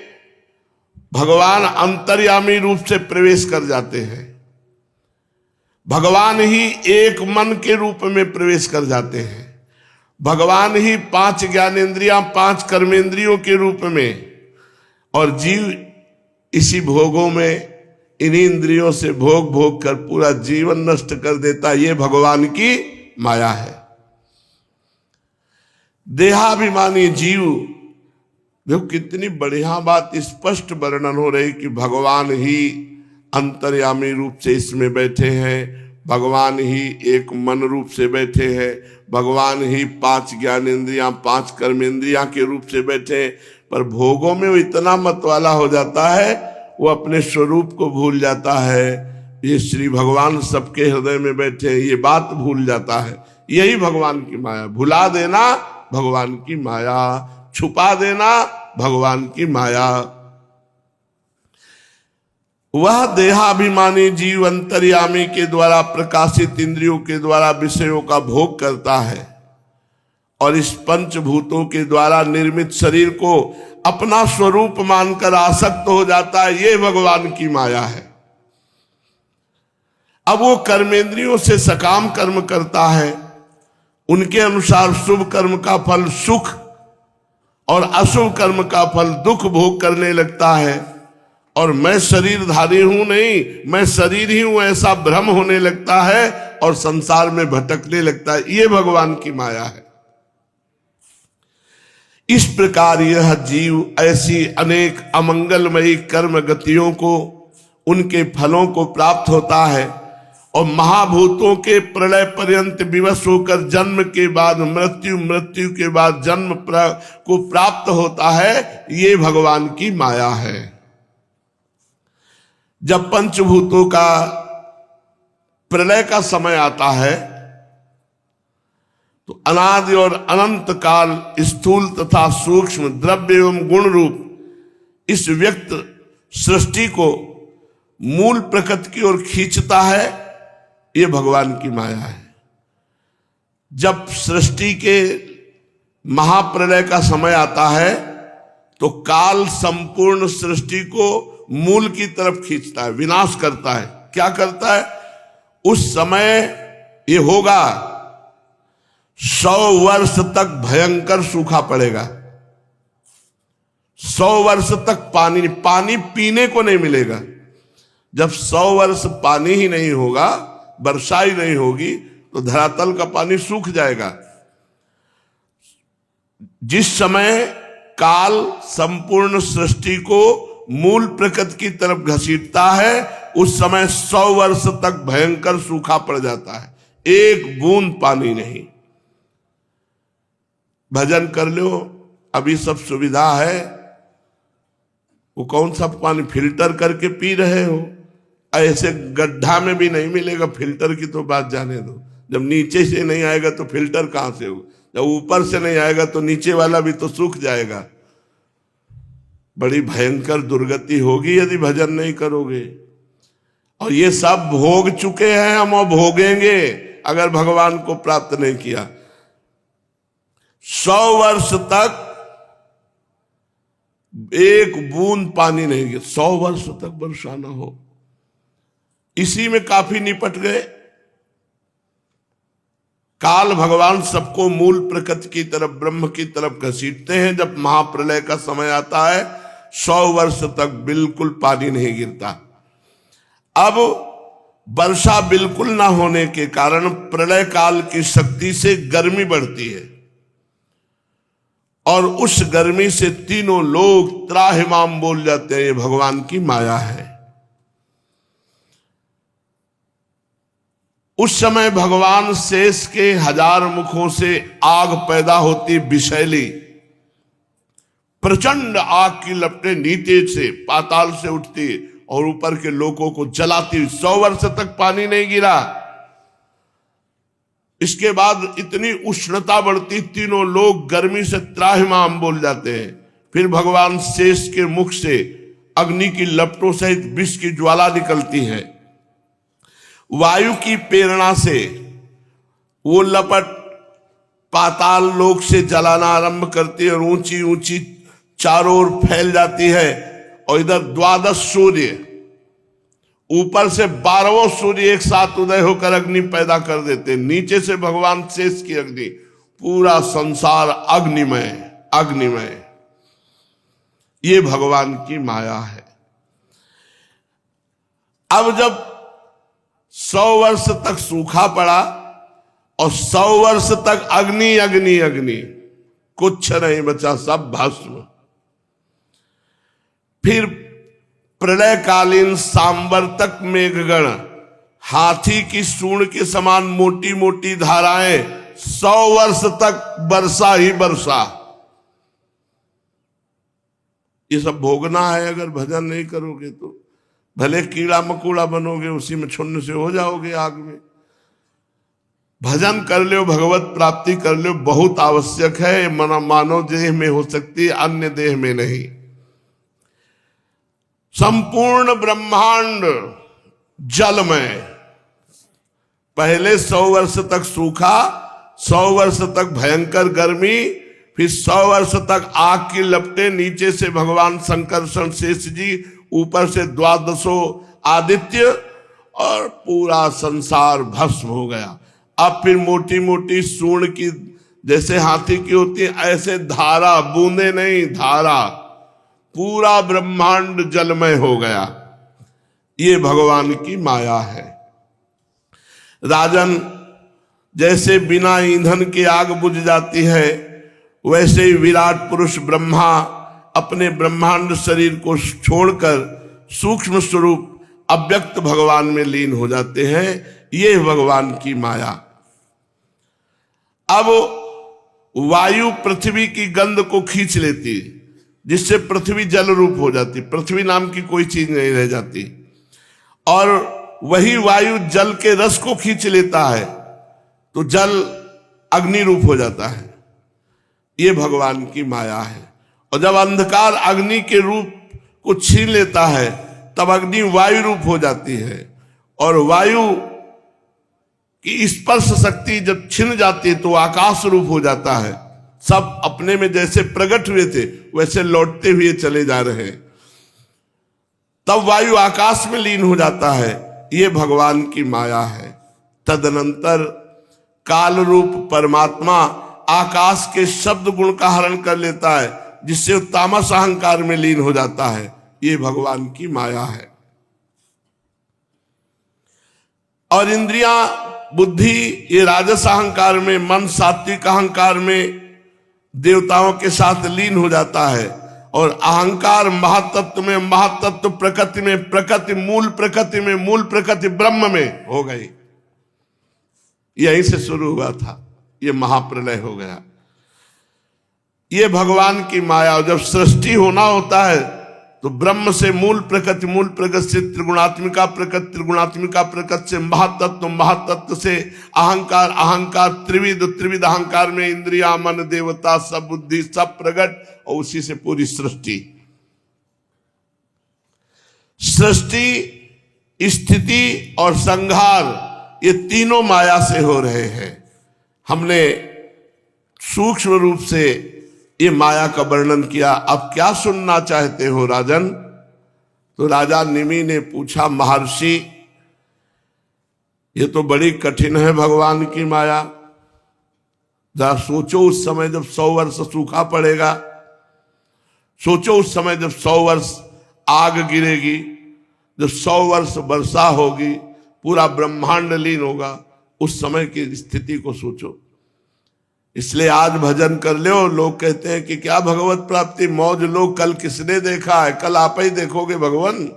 भगवान अंतर्यामी रूप से प्रवेश कर जाते हैं। भगवान ही एक मन के रूप में प्रवेश कर जाते हैं। भगवान ही 5 ज्ञानेंद्रियां, 5 कर्मेंद्रियों के रूप में, और जीव इसी भोगों में, इन्हीं इंद्रियों से भोग भोग कर पूरा जीवन नष्ट कर देता। ये भगवान की माया है। देहाभिमानी जीव, देखो कितनी बढ़िया बात, स्पष्ट वर्णन हो रही कि भगवान ही अंतर्यामी रूप से इसमें बैठे हैं, भगवान ही एक मन रूप से बैठे हैं, भगवान ही 5 ज्ञानेंद्रियां, 5 कर्मेंद्रियां के रूप से बैठे। पर भोगों में वो इतना मतवाला हो जाता है, वो अपने स्वरूप को भूल जाता है। ये श्री भगवान सबके हृदय में बैठे हैं, ये बात भूल जाता है। यही भगवान की माया। भुला देना भगवान की माया, छुपा देना भगवान की माया। वह देहाभिमानी जीव अंतर्यामी के द्वारा प्रकाशित इंद्रियों के द्वारा विषयों का भोग करता है और इस पंचभूतों के द्वारा निर्मित शरीर को अपना स्वरूप मानकर आसक्त हो जाता है। ये भगवान की माया है। अब वो कर्मेंद्रियों से सकाम कर्म करता है, उनके अनुसार शुभ कर्म का फल सुख और अशुभ कर्म का फल दुख भोग करने लगता है, और मैं शरीरधारी हूं नहीं, मैं शरीर ही हूं, ऐसा भ्रम होने लगता है और संसार में भटकने लगता है। ये भगवान की माया है। इस प्रकार यह जीव ऐसी अनेक अमंगलमयी कर्म गतियों को, उनके फलों को प्राप्त होता है और महाभूतों के प्रलय पर्यंत विवश होकर जन्म के बाद मृत्यु, मृत्यु के बाद जन्म को प्राप्त होता है। ये भगवान की माया है। जब पंचभूतों का प्रलय का समय आता है तो अनादि और अनंत काल स्थूल तथा सूक्ष्म द्रव्य एवं गुण रूप इस व्यक्त सृष्टि को मूल प्रकृति की ओर खींचता है। ये भगवान की माया है। जब सृष्टि के महाप्रलय का समय आता है तो काल संपूर्ण सृष्टि को मूल की तरफ खींचता है, विनाश करता है। क्या करता है? उस समय ये होगा 100 वर्ष तक भयंकर सूखा पड़ेगा। 100 वर्ष तक पानी पीने को नहीं मिलेगा। जब 100 वर्ष पानी ही नहीं होगा, वर्षा ही नहीं होगी, तो धरातल का पानी सूख जाएगा। जिस समय काल संपूर्ण सृष्टि को मूल प्रकृति की तरफ घसीटता है, उस समय 100 वर्ष तक भयंकर सूखा पड़ जाता है, एक बूंद पानी नहीं। भजन कर लो, अभी सब सुविधा है, वो कौन सा पानी फिल्टर करके पी रहे हो? ऐसे गड्ढा में भी नहीं मिलेगा, फिल्टर की तो बात जाने दो। जब नीचे से नहीं आएगा तो फिल्टर कहां से होगा? जब ऊपर से नहीं आएगा तो नीचे वाला भी तो सूख जाएगा। बड़ी भयंकर दुर्गति होगी यदि भजन नहीं करोगे। और ये सब भोग चुके हैं हम, और भोगेंगे अगर भगवान को प्राप्त नहीं किया। 100 वर्ष तक एक बूंद पानी नहीं गिरा, 100 वर्ष तक वर्षा न हो, इसी में काफी निपट गए। काल भगवान सबको मूल प्रकृति की तरफ, ब्रह्म की तरफ घसीटते हैं। जब महाप्रलय का समय आता है, 100 वर्ष तक बिल्कुल पानी नहीं गिरता। अब वर्षा बिल्कुल ना होने के कारण प्रलय काल की शक्ति से गर्मी बढ़ती है, और उस गर्मी से तीनों लोग त्राहिमाम बोल जाते हैं, ये भगवान की माया है। उस समय भगवान शेष के 1000 मुखों से आग पैदा होती, विषैली प्रचंड आग की लपटें नीचे से पाताल से उठती और ऊपर के लोगों को जलाती। 100 वर्ष तक पानी नहीं गिरा। इसके बाद इतनी उष्णता बढ़ती, तीनों लोग गर्मी से त्राहिमाम बोल जाते हैं। फिर भगवान शेष के मुख से अग्नि की लपटों सहित विष की ज्वाला निकलती है। वायु की प्रेरणा से वो लपट पाताल लोक से जलाना आरंभ करती है और ऊंची ऊंची चारों ओर फैल जाती है। और इधर 12 सूर्य, ऊपर से 12 सूर्य एक साथ उदय होकर अग्नि पैदा कर देते। नीचे से भगवान शेष की अग्नि, पूरा संसार अग्निमय अग्निमय। ये भगवान की माया है। अब जब 100 वर्ष तक सूखा पड़ा और 100 वर्ष तक अग्नि अग्नि अग्नि, कुछ नहीं बचा, सब भस्म। फिर प्रलयकालीन सांवर्तक मेघगण, हाथी की सूंड के समान मोटी मोटी धाराएं, 100 वर्ष तक वर्षा ही वर्षा। ये सब भोगना है। अगर भजन नहीं करोगे तो भले कीड़ा मकोड़ा बनोगे, उसी में छुन्न से हो जाओगे आग में। भजन कर लो, भगवत प्राप्ति कर लो, बहुत आवश्यक है। मानव देह में हो सकती है, अन्य देह में नहीं। संपूर्ण ब्रह्मांड जल में पहले 100 वर्ष तक सूखा, 100 वर्ष तक भयंकर गर्मी, फिर 100 वर्ष तक आग की लपटें, नीचे से भगवान शंकरषण शेष जी, ऊपर से 12 आदित्य, और पूरा संसार भस्म हो गया। अब फिर मोटी मोटी सूंड की, जैसे हाथी की होती है, ऐसे धारा, बूंदे नहीं धारा, पूरा ब्रह्मांड जलमय हो गया। ये भगवान की माया है। राजन, जैसे बिना ईंधन के आग बुझ जाती है, वैसे ही विराट पुरुष ब्रह्मा अपने ब्रह्मांड शरीर को छोड़कर सूक्ष्म स्वरूप अव्यक्त भगवान में लीन हो जाते हैं। ये भगवान की माया। अब वायु पृथ्वी की गंध को खींच लेती, जिससे पृथ्वी जल रूप हो जाती, पृथ्वी नाम की कोई चीज नहीं रह जाती। और वही वायु जल के रस को खींच लेता है, तो जल अग्नि रूप हो जाता है। ये भगवान की माया है। और जब अंधकार अग्नि के रूप को छीन लेता है, तब अग्नि वायु रूप हो जाती है। और वायु की स्पर्श शक्ति जब छिन जाती है, तो आकाश रूप हो जाता है। सब अपने में जैसे प्रकट हुए थे, वैसे लौटते हुए चले जा रहे हैं। तब वायु आकाश में लीन हो जाता है। ये भगवान की माया है। तदनंतर काल रूप परमात्मा आकाश के शब्द गुण का हरण कर लेता है, जिससे तामस अहंकार में लीन हो जाता है। ये भगवान की माया है। और इंद्रियां बुद्धि ये राजस अहंकार में, मन सात्विक अहंकार में देवताओं के साथ लीन हो जाता है, और अहंकार महातत्व में, महातत्व प्रकृति में, प्रकृति मूल प्रकृति में, मूल प्रकृति ब्रह्म में हो गई। यहीं से शुरू हुआ था, ये महाप्रलय हो गया। ये भगवान की माया। जब सृष्टि होना होता है तो ब्रह्म से मूल प्रकृति, मूल प्रकृति से त्रिगुणात्मिका प्रकृति, त्रिगुणात्मिका प्रकृति से महातत्व, महातत्व से अहंकार, अहंकार त्रिविध, त्रिविध अहंकार में इंद्रिया, मन, देवता, सब बुद्धि, सब प्रकट, और उसी से पूरी सृष्टि। सृष्टि, स्थिति और संहार ये तीनों माया से हो रहे हैं। हमने सूक्ष्म रूप से ये माया का वर्णन किया। अब क्या सुनना चाहते हो राजन? तो राजा निमि ने पूछा, महर्षि ये तो बड़ी कठिन है भगवान की माया। जरा सोचो उस समय जब 100 वर्ष सूखा पड़ेगा, सोचो उस समय जब 100 वर्ष आग गिरेगी, जब 100 वर्ष वर्षा होगी, पूरा ब्रह्मांड लीन होगा, उस समय की स्थिति को सोचो। इसलिए आज भजन कर लो। लोग कहते हैं कि क्या भगवत प्राप्ति, मौज लो, कल किसने देखा है? कल आप ही देखोगे भगवान,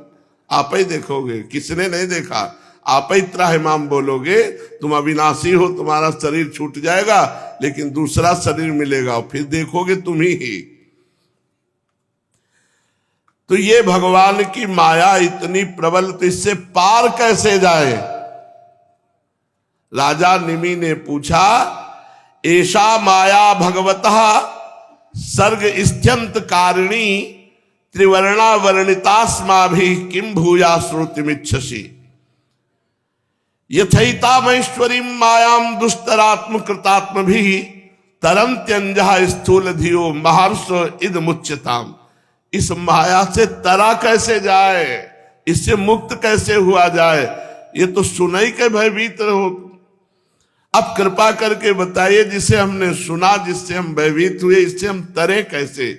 आप ही देखोगे, किसने नहीं देखा। आप ही त्राहिमाम बोलोगे। तुम अविनाशी हो, तुम्हारा शरीर छूट जाएगा, लेकिन दूसरा शरीर मिलेगा, फिर देखोगे तुम ही। तो ये भगवान की माया इतनी प्रबल, तो इससे पार कैसे जाए? राजा निमि ने पूछा, ऐसा माया भगवतः सर्ग स्त्यंत कारिणी त्रिवर्णा वर्णितास्माभि किम भूया श्रुतिमिच्छसि यथैतामैश्वरीं मायां दुस्तरात्म कृतात्म भी तरंत्यंजः स्थूल धियो महर्ष इदमुच्यताम। इस माया से तरा कैसे जाए, इससे मुक्त कैसे हुआ जाए? ये तो सुनाई के भयभीत हो। अब कृपा करके बताइए, जिसे हमने सुना, जिससे हम भयभीत हुए, इससे हम तरे कैसे?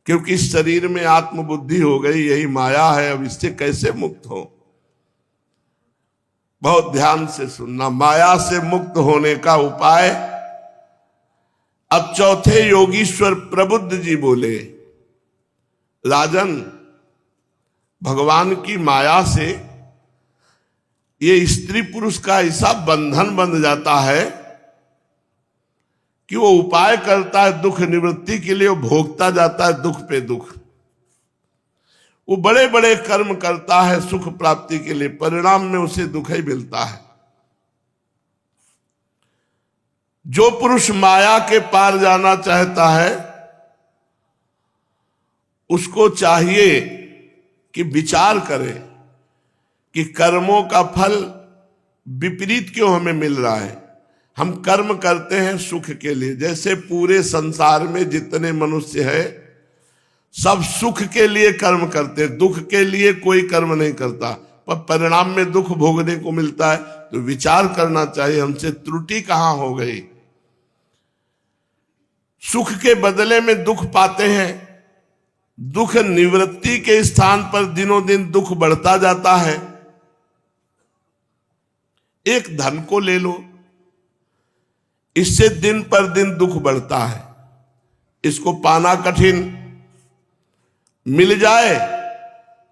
क्योंकि इस शरीर में आत्मबुद्धि हो गई, यही माया है। अब इससे कैसे मुक्त हो? बहुत ध्यान से सुनना। माया से मुक्त होने का उपाय अब चौथे योगीश्वर प्रबुद्ध जी बोले, राजन भगवान की माया से ये स्त्री पुरुष का ऐसा बंधन बन जाता है कि वो उपाय करता है दुख निवृत्ति के लिए, वो भोगता जाता है दुख पे दुख। वो बड़े बड़े कर्म करता है सुख प्राप्ति के लिए, परिणाम में उसे दुख ही मिलता है। जो पुरुष माया के पार जाना चाहता है, उसको चाहिए कि विचार करे कि कर्मों का फल विपरीत क्यों हमें मिल रहा है। हम कर्म करते हैं सुख के लिए। जैसे पूरे संसार में जितने मनुष्य है, सब सुख के लिए कर्म करते हैं, दुख के लिए कोई कर्म नहीं करता, पर परिणाम में दुख भोगने को मिलता है। तो विचार करना चाहिए हमसे त्रुटि कहां हो गई। सुख के बदले में दुख पाते हैं, दुख निवृत्ति के स्थान पर दिनों दिन दुख बढ़ता जाता है। एक धन को ले लो, इससे दिन पर दिन दुख बढ़ता है, इसको पाना कठिन, मिल जाए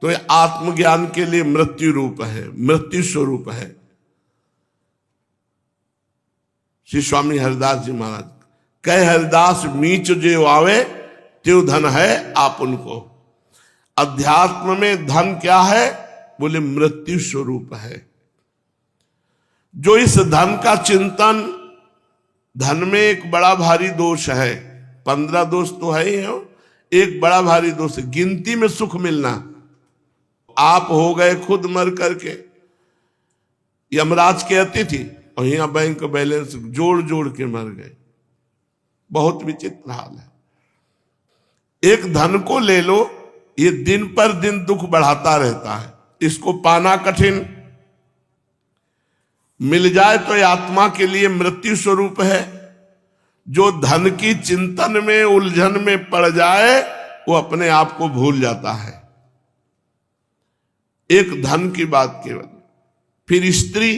तो ये आत्मज्ञान के लिए मृत्यु रूप है, मृत्यु स्वरूप है। श्री स्वामी हरिदास जी महाराज कहे, हरिदास मीच जो आवे त्यो धन है आप उनको। अध्यात्म में धन क्या है? बोले मृत्यु स्वरूप है। जो इस धन का चिंतन, धन में एक बड़ा भारी दोष है, 15 दोष तो है ही है, एक बड़ा भारी दोष है गिनती में सुख मिलना। आप हो गए खुद मर करके यमराज के अतिथि, और यहां बैंक बैलेंस जोड़ जोड़ के मर गए। बहुत विचित्र हाल है। एक धन को ले लो, ये दिन पर दिन दुख बढ़ाता रहता है, इसको पाना कठिन, मिल जाए तो ये आत्मा के लिए मृत्यु स्वरूप है। जो धन की चिंतन में उलझन में पड़ जाए, वो अपने आप को भूल जाता है। एक धन की बात केवल। फिर स्त्री,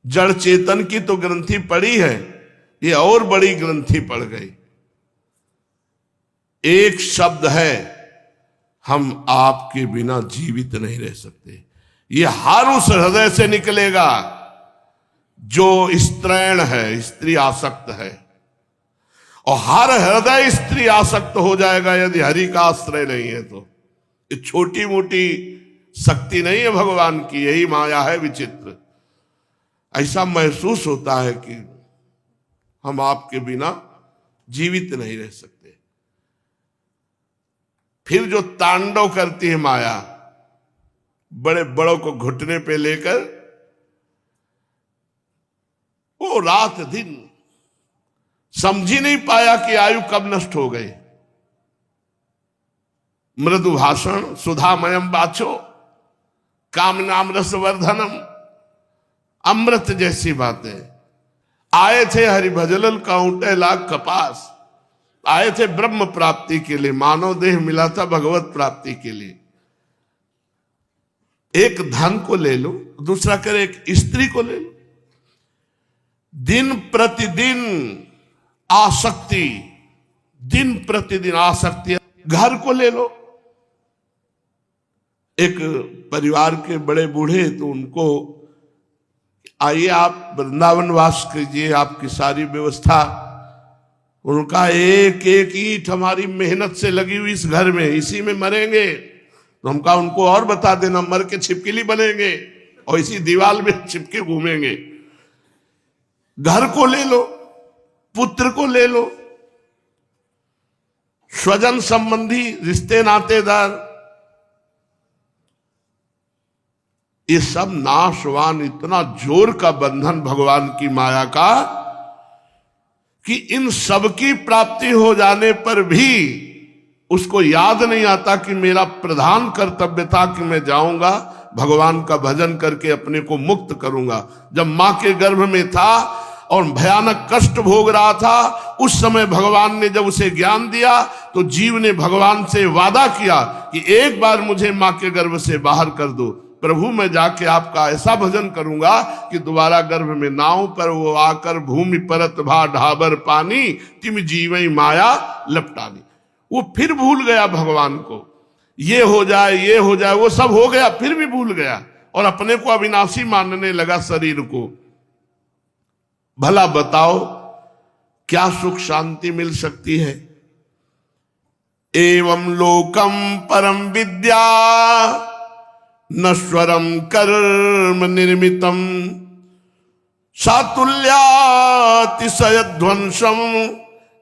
जड़ चेतन की तो ग्रंथि पड़ी है, ये और बड़ी ग्रंथि पड़ गई। एक शब्द है, हम आपके बिना जीवित नहीं रह सकते। ये हर उस हृदय से निकलेगा जो स्त्रैण है, स्त्री आसक्त है, और हर हृदय स्त्री आसक्त हो जाएगा यदि हरि का आश्रय नहीं है तो। ये छोटी मोटी शक्ति नहीं है भगवान की, यही माया है विचित्र। ऐसा महसूस होता है कि हम आपके बिना जीवित नहीं रह सकते। फिर जो तांडव करती है माया, बड़े बड़ों को घुटने पे लेकर, वो रात दिन समझ ही नहीं पाया कि आयु कब नष्ट हो गई। मृदु भाषण, सुधामयम बाचो, कामनाम रसवर्धनम, अमृत जैसी बातें। आए थे हरिभजलल काउंटे लाख कपास, आए थे ब्रह्म प्राप्ति के लिए, मानव देह मिला था भगवत प्राप्ति के लिए। एक धन को ले लो, दूसरा करे एक स्त्री को ले लो। दिन प्रतिदिन आसक्ति, दिन प्रतिदिन आसक्ति। घर को ले लो, एक परिवार के बड़े बूढ़े, तो उनको आइए आप वृंदावन वास कीजिए, आपकी सारी व्यवस्था। उनका एक एक ईंट हमारी मेहनत से लगी हुई इस घर में, इसी में मरेंगे। तो हम कहा उनको और बता देना, मर के छिपकली बनेंगे और इसी दीवार में छिपके घूमेंगे। घर को ले लो, पुत्र को ले लो, स्वजन संबंधी रिश्ते नातेदार, ये सब नाशवान, इतना जोर का बंधन भगवान की माया का कि इन सब की प्राप्ति हो जाने पर भी उसको याद नहीं आता कि मेरा प्रधान कर्तव्य था कि मैं जाऊंगा भगवान का भजन करके अपने को मुक्त करूंगा। जब मां के गर्भ में था और भयानक कष्ट भोग रहा था, उस समय भगवान ने जब उसे ज्ञान दिया तो जीव ने भगवान से वादा किया कि एक बार मुझे मां के गर्भ से बाहर कर दो प्रभु, मैं जाके आपका ऐसा भजन करूंगा कि दोबारा गर्भ में नाव पर वो आकर भूमि परत भा ढाबर पानी, तिम जीवई माया लपटानी। वो फिर भूल गया भगवान को, ये हो जाए ये हो जाए, वो सब हो गया फिर भी भूल गया और अपने को अविनाशी मानने लगा शरीर को। भला बताओ क्या सुख शांति मिल सकती है? एवं लोकम परम विद्या नश्वरम कर्म निर्मितम सातुल्यातिशयध्वंसम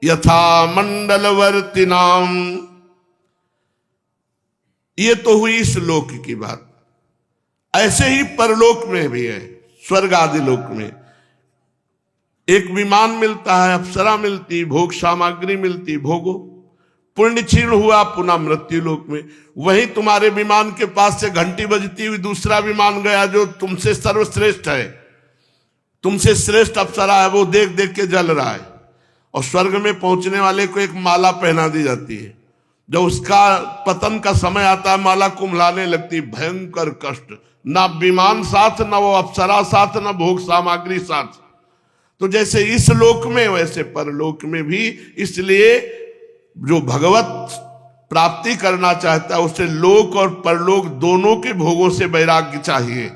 यथा मंडलवर्तिनाम। ये तो हुई इस लोक की बात। ऐसे ही परलोक में भी है, स्वर्ग आदि लोक में एक विमान मिलता है, अप्सरा मिलती, भोग सामग्री मिलती, भोगो। पुण्य क्षीण हुआ पुनः मृत्यु लोक में। वही तुम्हारे विमान के पास से घंटी बजती हुई दूसरा विमान गया जो तुमसे सर्वश्रेष्ठ है, तुमसे श्रेष्ठ अप्सरा है, वो देख देख के जल रहा है। और स्वर्ग में पहुंचने वाले को एक माला पहना दी जाती है, जब उसका पतन का समय आता है माला कुम्हलाने लगती, भयंकर कष्ट, ना विमान साथ, ना वो अप्सरा साथ, ना भोग सामग्री साथ। तो जैसे इस लोक में वैसे परलोक में भी। इसलिए जो भगवत प्राप्ति करना चाहता है उसे लोक और परलोक दोनों के भोगों से वैराग्य चाहिए।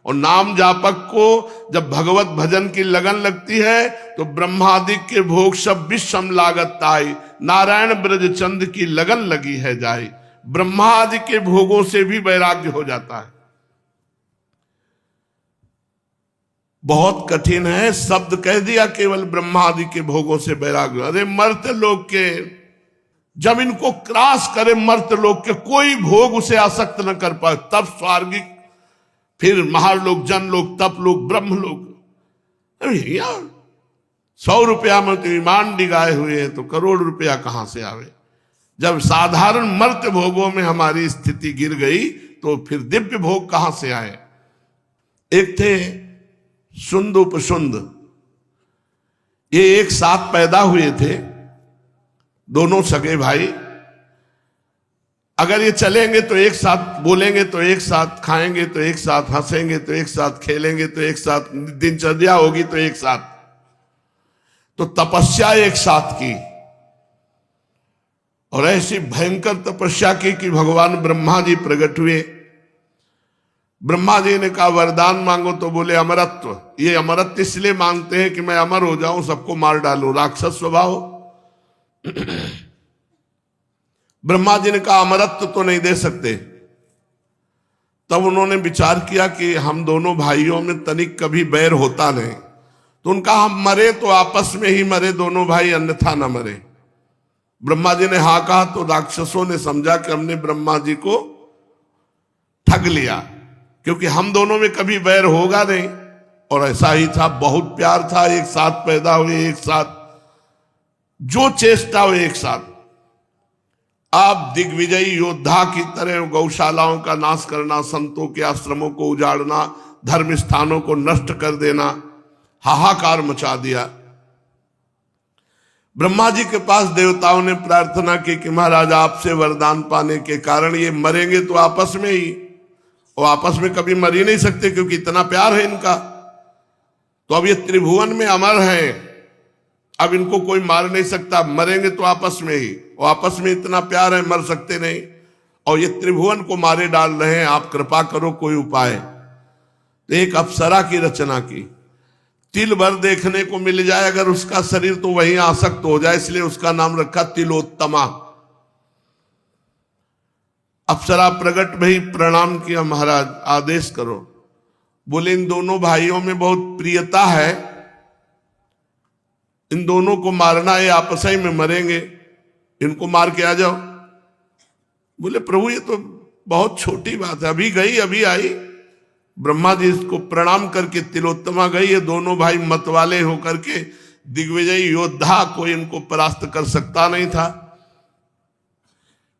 और नाम जापक को जब भगवत भजन की लगन लगती है तो ब्रह्मादि के भोग सब विषम लागत ताई, नारायण ब्रज चंद की लगन लगी है जाए। ब्रह्मा आदि के भोगों से भी वैराग्य हो जाता है। बहुत कठिन है, शब्द कह दिया केवल ब्रह्मा आदि के भोगों से वैराग्य। अरे मर्त्य लोक के, जब इनको क्रॉस करे मर्त्य लोक के, कोई भोग उसे आसक्त न कर पाए, तब स्वर्गिक, फिर महालोक, जनलोक, तपलोक, ब्रह्मलोक। 100 रुपया में तो ईमान डिगाए हुए हैं, तो करोड़ रुपया कहां से आवे? जब साधारण मर्त्य भोगों में हमारी स्थिति गिर गई तो फिर दिव्य भोग कहां से आए? एक थे सुंद उपसुंद, ये एक साथ पैदा हुए थे, दोनों सगे भाई। अगर ये चलेंगे तो एक साथ, बोलेंगे तो एक साथ, खाएंगे तो एक साथ, हंसेंगे तो एक साथ, खेलेंगे तो एक साथ, दिनचर्या होगी तो एक साथ। तो तपस्या एक साथ की, और ऐसी भयंकर तपस्या की कि भगवान ब्रह्मा जी प्रकट हुए। ब्रह्मा जी ने कहा वरदान मांगो, तो बोले अमरत्व। ये अमरत्व इसलिए मांगते हैं कि मैं अमर हो जाऊं, सबको मार डालूं, राक्षस स्वभाव। ब्रह्मा जी ने कहा अमरत्व तो नहीं दे सकते। तब उन्होंने विचार किया कि हम दोनों भाइयों में तनिक कभी बैर होता नहीं, तो उनका हम मरे तो आपस में ही मरे दोनों भाई, अन्यथा न मरे। ब्रह्मा जी ने हाँ कहा तो राक्षसों ने समझा कि हमने ब्रह्मा जी को ठग लिया, क्योंकि हम दोनों में कभी बैर होगा नहीं। और ऐसा ही था, बहुत प्यार था, एक साथ पैदा हुए, एक साथ जो चेष्टा हो एक साथ। आप दिग्विजयी योद्धा की तरह गौशालाओं का नाश करना, संतों के आश्रमों को उजाड़ना, धर्म स्थानों को नष्ट कर देना, हाहाकार मचा दिया। ब्रह्मा जी के पास देवताओं ने प्रार्थना की कि महाराज आपसे वरदान पाने के कारण ये मरेंगे तो आपस में ही, और आपस में कभी मर ही नहीं सकते क्योंकि इतना प्यार है इनका। तो अब ये त्रिभुवन में अमर है, अब इनको कोई मार नहीं सकता, मरेंगे तो आपस में ही, और आपस में इतना प्यार है, मर सकते नहीं, और ये त्रिभुवन को मारे डाल रहे हैं, आप कृपा करो कोई उपाय। तो एक अप्सरा की रचना की, तिल भर देखने को मिल जाए अगर उसका शरीर तो वहीं आसक्त हो जाए, इसलिए उसका नाम रखा तिलोत्तमा। अप्सरा प्रकट भई, प्रणाम किया, महाराज आदेश करो। बोले इन दोनों भाइयों में बहुत प्रियता है, इन दोनों को मारना, ये आपस ही में मरेंगे, इनको मार के आ जाओ। बोले प्रभु ये तो बहुत छोटी बात है, अभी गई अभी आई। ब्रह्मा जी इसको प्रणाम करके तिलोत्तमा गई, ये दोनों भाई मतवाले होकर के दिग्विजयी योद्धा, कोई इनको परास्त कर सकता नहीं था।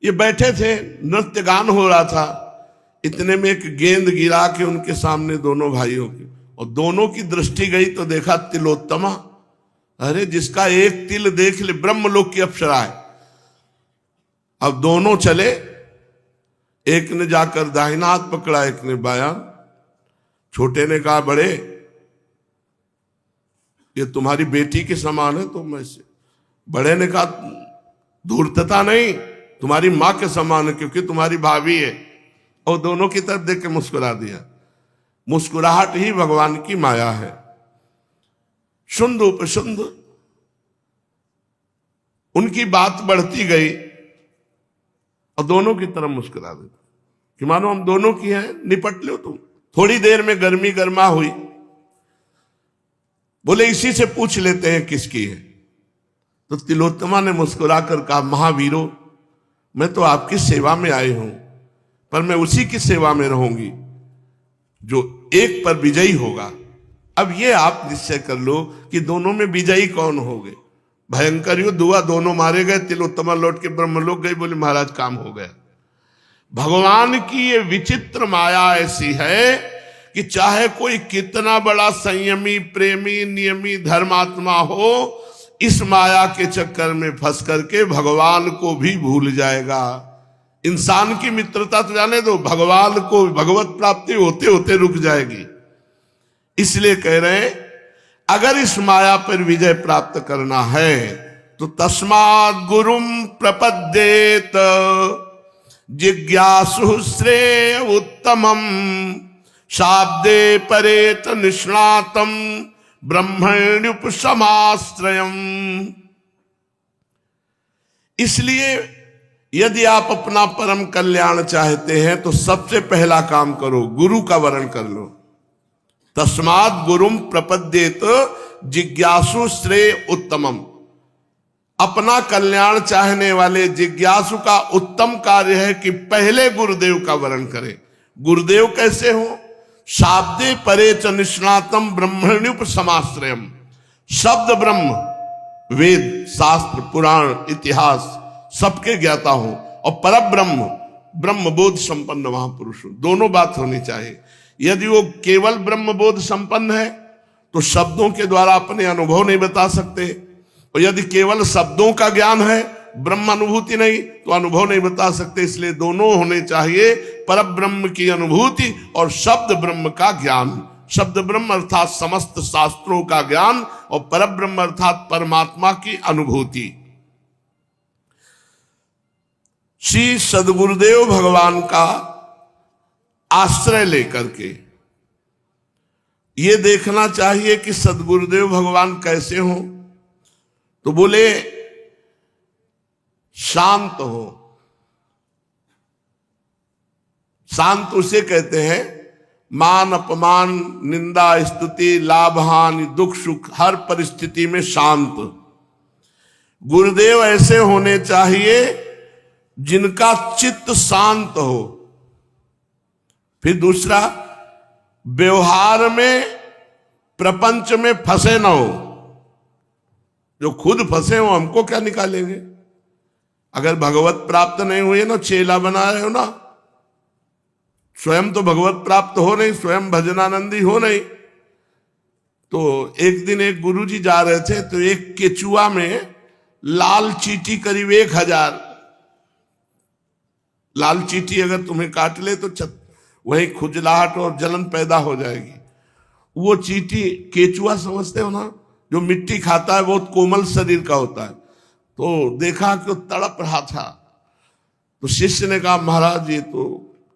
ये बैठे थे, नृत्य गान हो रहा था, इतने में एक गेंद गिरा के उनके सामने दोनों भाइयों की, और दोनों की दृष्टि गई तो देखा तिलोत्तमा। अरे जिसका एक तिल देख ले, ब्रह्मलोक की अप्सरा है। अब दोनों चले, एक ने जाकर दाहिना हाथ पकड़ा, एक ने बायां। छोटे ने कहा बड़े ये तुम्हारी बेटी के समान है, तुम ऐसे। बड़े ने कहा धूर्तता नहीं, तुम्हारी मां के समान है क्योंकि तुम्हारी भाभी है। और दोनों की तरफ देख के मुस्कुरा दिया। मुस्कुराहट ही भगवान की माया है। शुंद उपशुंद, उनकी बात बढ़ती गई और दोनों की तरफ मुस्कुरा देता कि मानो हम दोनों की हैं, निपट लो तुम। थोड़ी देर में गर्मी गर्मा हुई। बोले इसी से पूछ लेते हैं किसकी है। तो तिलोत्तमा ने मुस्कुराकर कहा महावीरों, मैं तो आपकी सेवा में आई हूं, पर मैं उसी की सेवा में रहूंगी जो एक पर विजयी होगा। अब ये आप निश्चय कर लो कि दोनों में विजयी कौन होंगे। भयंकर युद्ध हुआ, दोनों मारे गए। तिलोत्तमा लौट के ब्रह्मलोक गई, बोले महाराज काम हो गया। भगवान की ये विचित्र माया ऐसी है कि चाहे कोई कितना बड़ा संयमी, प्रेमी, नियमी, धर्मात्मा हो, इस माया के चक्कर में फंस करके भगवान को भी भूल जाएगा। इंसान की मित्रता तो जाने दो, भगवान को, भगवत प्राप्ति होते होते रुक जाएगी। इसलिए कह रहे हैं अगर इस माया पर विजय प्राप्त करना है तो तस्मात् गुरुम प्रपद्येत जिज्ञासु श्रेय उत्तमम शाब्दे परेत निष्णातम ब्रह्मण्युपसमाश्रयम्। इसलिए यदि आप अपना परम कल्याण चाहते हैं तो सबसे पहला काम करो, गुरु का वरण कर लो। तस्मात् गुरुम प्रपद्येत जिज्ञासु श्रेय उत्तमम। अपना कल्याण चाहने वाले जिज्ञासु का उत्तम कार्य है कि पहले गुरुदेव का वरण करें। गुरुदेव कैसे हो? शाब्दे परे च निष्णातम ब्रह्मण्युपसमाश्रयम्। शब्द ब्रह्म, वेद, शास्त्र, पुराण, इतिहास सबके ज्ञाता हो, और परब्रह्म, ब्रह्मबोध संपन्न महापुरुष हो। दोनों बात होनी चाहिए। यदि वो केवल ब्रह्मबोध संपन्न है तो शब्दों के द्वारा अपने अनुभव नहीं बता सकते, और यदि केवल शब्दों का ज्ञान है ब्रह्म अनुभूति नहीं तो अनुभव नहीं बता सकते, इसलिए दोनों होने चाहिए, परब्रह्म की अनुभूति और शब्द ब्रह्म का ज्ञान। शब्द ब्रह्म अर्थात समस्त शास्त्रों का ज्ञान और परब्रह्म अर्थात परमात्मा की अनुभूति। श्री सद्गुरुदेव भगवान का आश्रय लेकर के ये देखना चाहिए कि सद्गुरुदेव भगवान कैसे हो, तो बोले शांत हो। शांत उसे कहते हैं मान अपमान निंदा स्तुति लाभ हानि दुख सुख हर परिस्थिति में शांत। गुरुदेव ऐसे होने चाहिए जिनका चित्त शांत हो। फिर दूसरा, व्यवहार में प्रपंच में फंसे ना हो। जो खुद फंसे हो हमको क्या निकालेंगे। अगर भगवत प्राप्त नहीं हुए ना, चेला बना रहे हो ना, स्वयं तो भगवत प्राप्त हो नहीं, स्वयं भजनानंदी हो नहीं। तो एक दिन एक गुरुजी जा रहे थे तो एक केचुआ में लाल चींटी करीब 1000 लाल चींटी अगर तुम्हें काट ले तो वही खुजलाहट और जलन पैदा हो जाएगी। वो चींटी केचुआ समझते हो ना, जो मिट्टी खाता है, बहुत कोमल शरीर का होता है। तो देखा कि वो तड़प रहा था, तो शिष्य ने कहा महाराज ये तो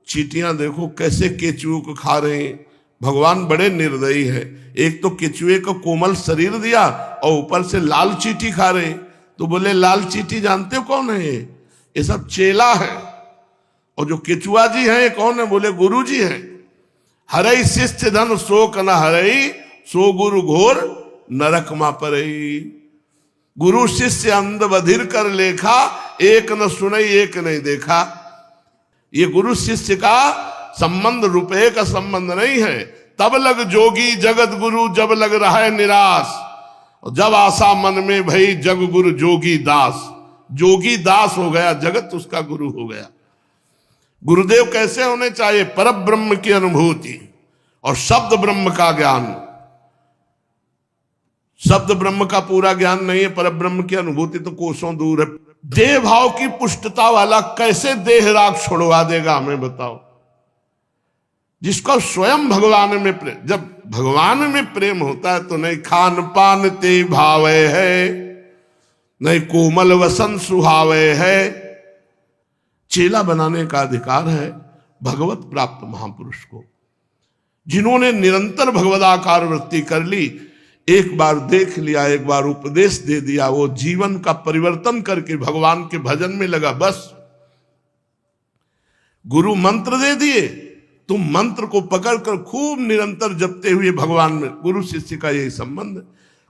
चींटियां देखो कैसे केचुओं को खा रहे हैं, भगवान बड़े निर्दयी है। एक तो केचुए को कोमल शरीर दिया और ऊपर से लाल चींटी खा रहे हैं। तो बोले लाल चींटी जानते हो कौन है? ये सब चेला है। और जो केचुआ जी हैं ये कौन है? बोले गुरु जी हैं। हरई शिष्य धन शोक न हरई, सो गुरु घोर नरक मा परई। गुरु शिष्य अंध बधिर कर लेखा, एक न सुनई एक नहीं देखा। ये गुरु शिष्य का संबंध रुपये का संबंध नहीं है। तब लग जोगी जगत गुरु, जब लग रहा है निराश, और जब आशा मन में भई जग गुरु जोगी दास। जोगी दास हो गया, जगत उसका गुरु हो गया। गुरुदेव कैसे होने चाहिए? परब्रह्म की अनुभूति और शब्द ब्रह्म का ज्ञान। शब्द ब्रह्म का पूरा ज्ञान नहीं है, परब्रह्म की अनुभूति तो कोसों दूर है। देह भाव की पुष्टता वाला कैसे देह राग छोड़वा देगा हमें बताओ। जिसको स्वयं भगवान में प्रेम, जब भगवान में प्रेम होता है तो नहीं खान पान ते भावे है, नहीं कोमल वसन सुहावे है। चेला बनाने का अधिकार है भगवत प्राप्त महापुरुष को, जिन्होंने निरंतर भगवदाकार वृत्ति कर ली। एक बार देख लिया, एक बार उपदेश दे दिया, वो जीवन का परिवर्तन करके भगवान के भजन में लगा। बस गुरु मंत्र दे दिए, तुम मंत्र को पकड़कर खूब निरंतर जपते हुए भगवान में। गुरु शिष्य का यही संबंध है।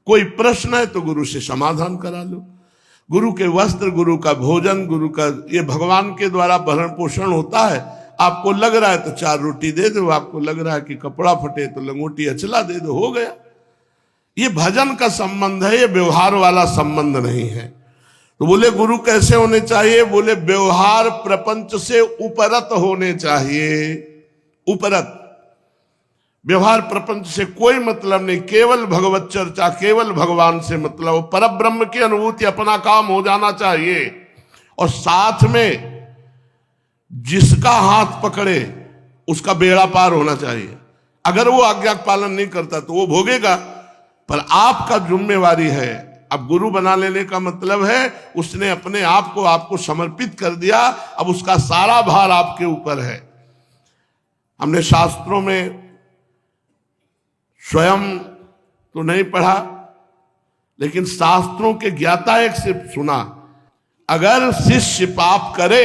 कोई प्रश्न है तो गुरु से समाधान करा लो। गुरु के वस्त्र, गुरु का भोजन, गुरु का ये भगवान के द्वारा भरण पोषण होता है। आपको लग रहा है तो 4 रोटी दे दो, आपको लग रहा है कि कपड़ा फटे तो लंगोटी अचला दे दो, हो गया। ये भजन का संबंध है, ये व्यवहार वाला संबंध नहीं है। तो बोले गुरु कैसे होने चाहिए? बोले व्यवहार प्रपंच से उपरत होने चाहिए। उपरत व्यवहार प्रपंच से कोई मतलब नहीं, केवल भगवत चर्चा, केवल भगवान से मतलब। परब्रह्म की अनुभूति, अपना काम हो जाना चाहिए। और साथ में जिसका हाथ पकड़े उसका बेड़ा पार होना चाहिए। अगर वो आज्ञा पालन नहीं करता तो वो भोगेगा, पर आपका जिम्मेवारी है। अब गुरु बना लेने का मतलब है उसने अपने आप को आपको समर्पित कर दिया, अब उसका सारा भार आपके ऊपर है। हमने शास्त्रों में स्वयं तो नहीं पढ़ा, लेकिन शास्त्रों के ज्ञाता एक से सुना। अगर शिष्य पाप करे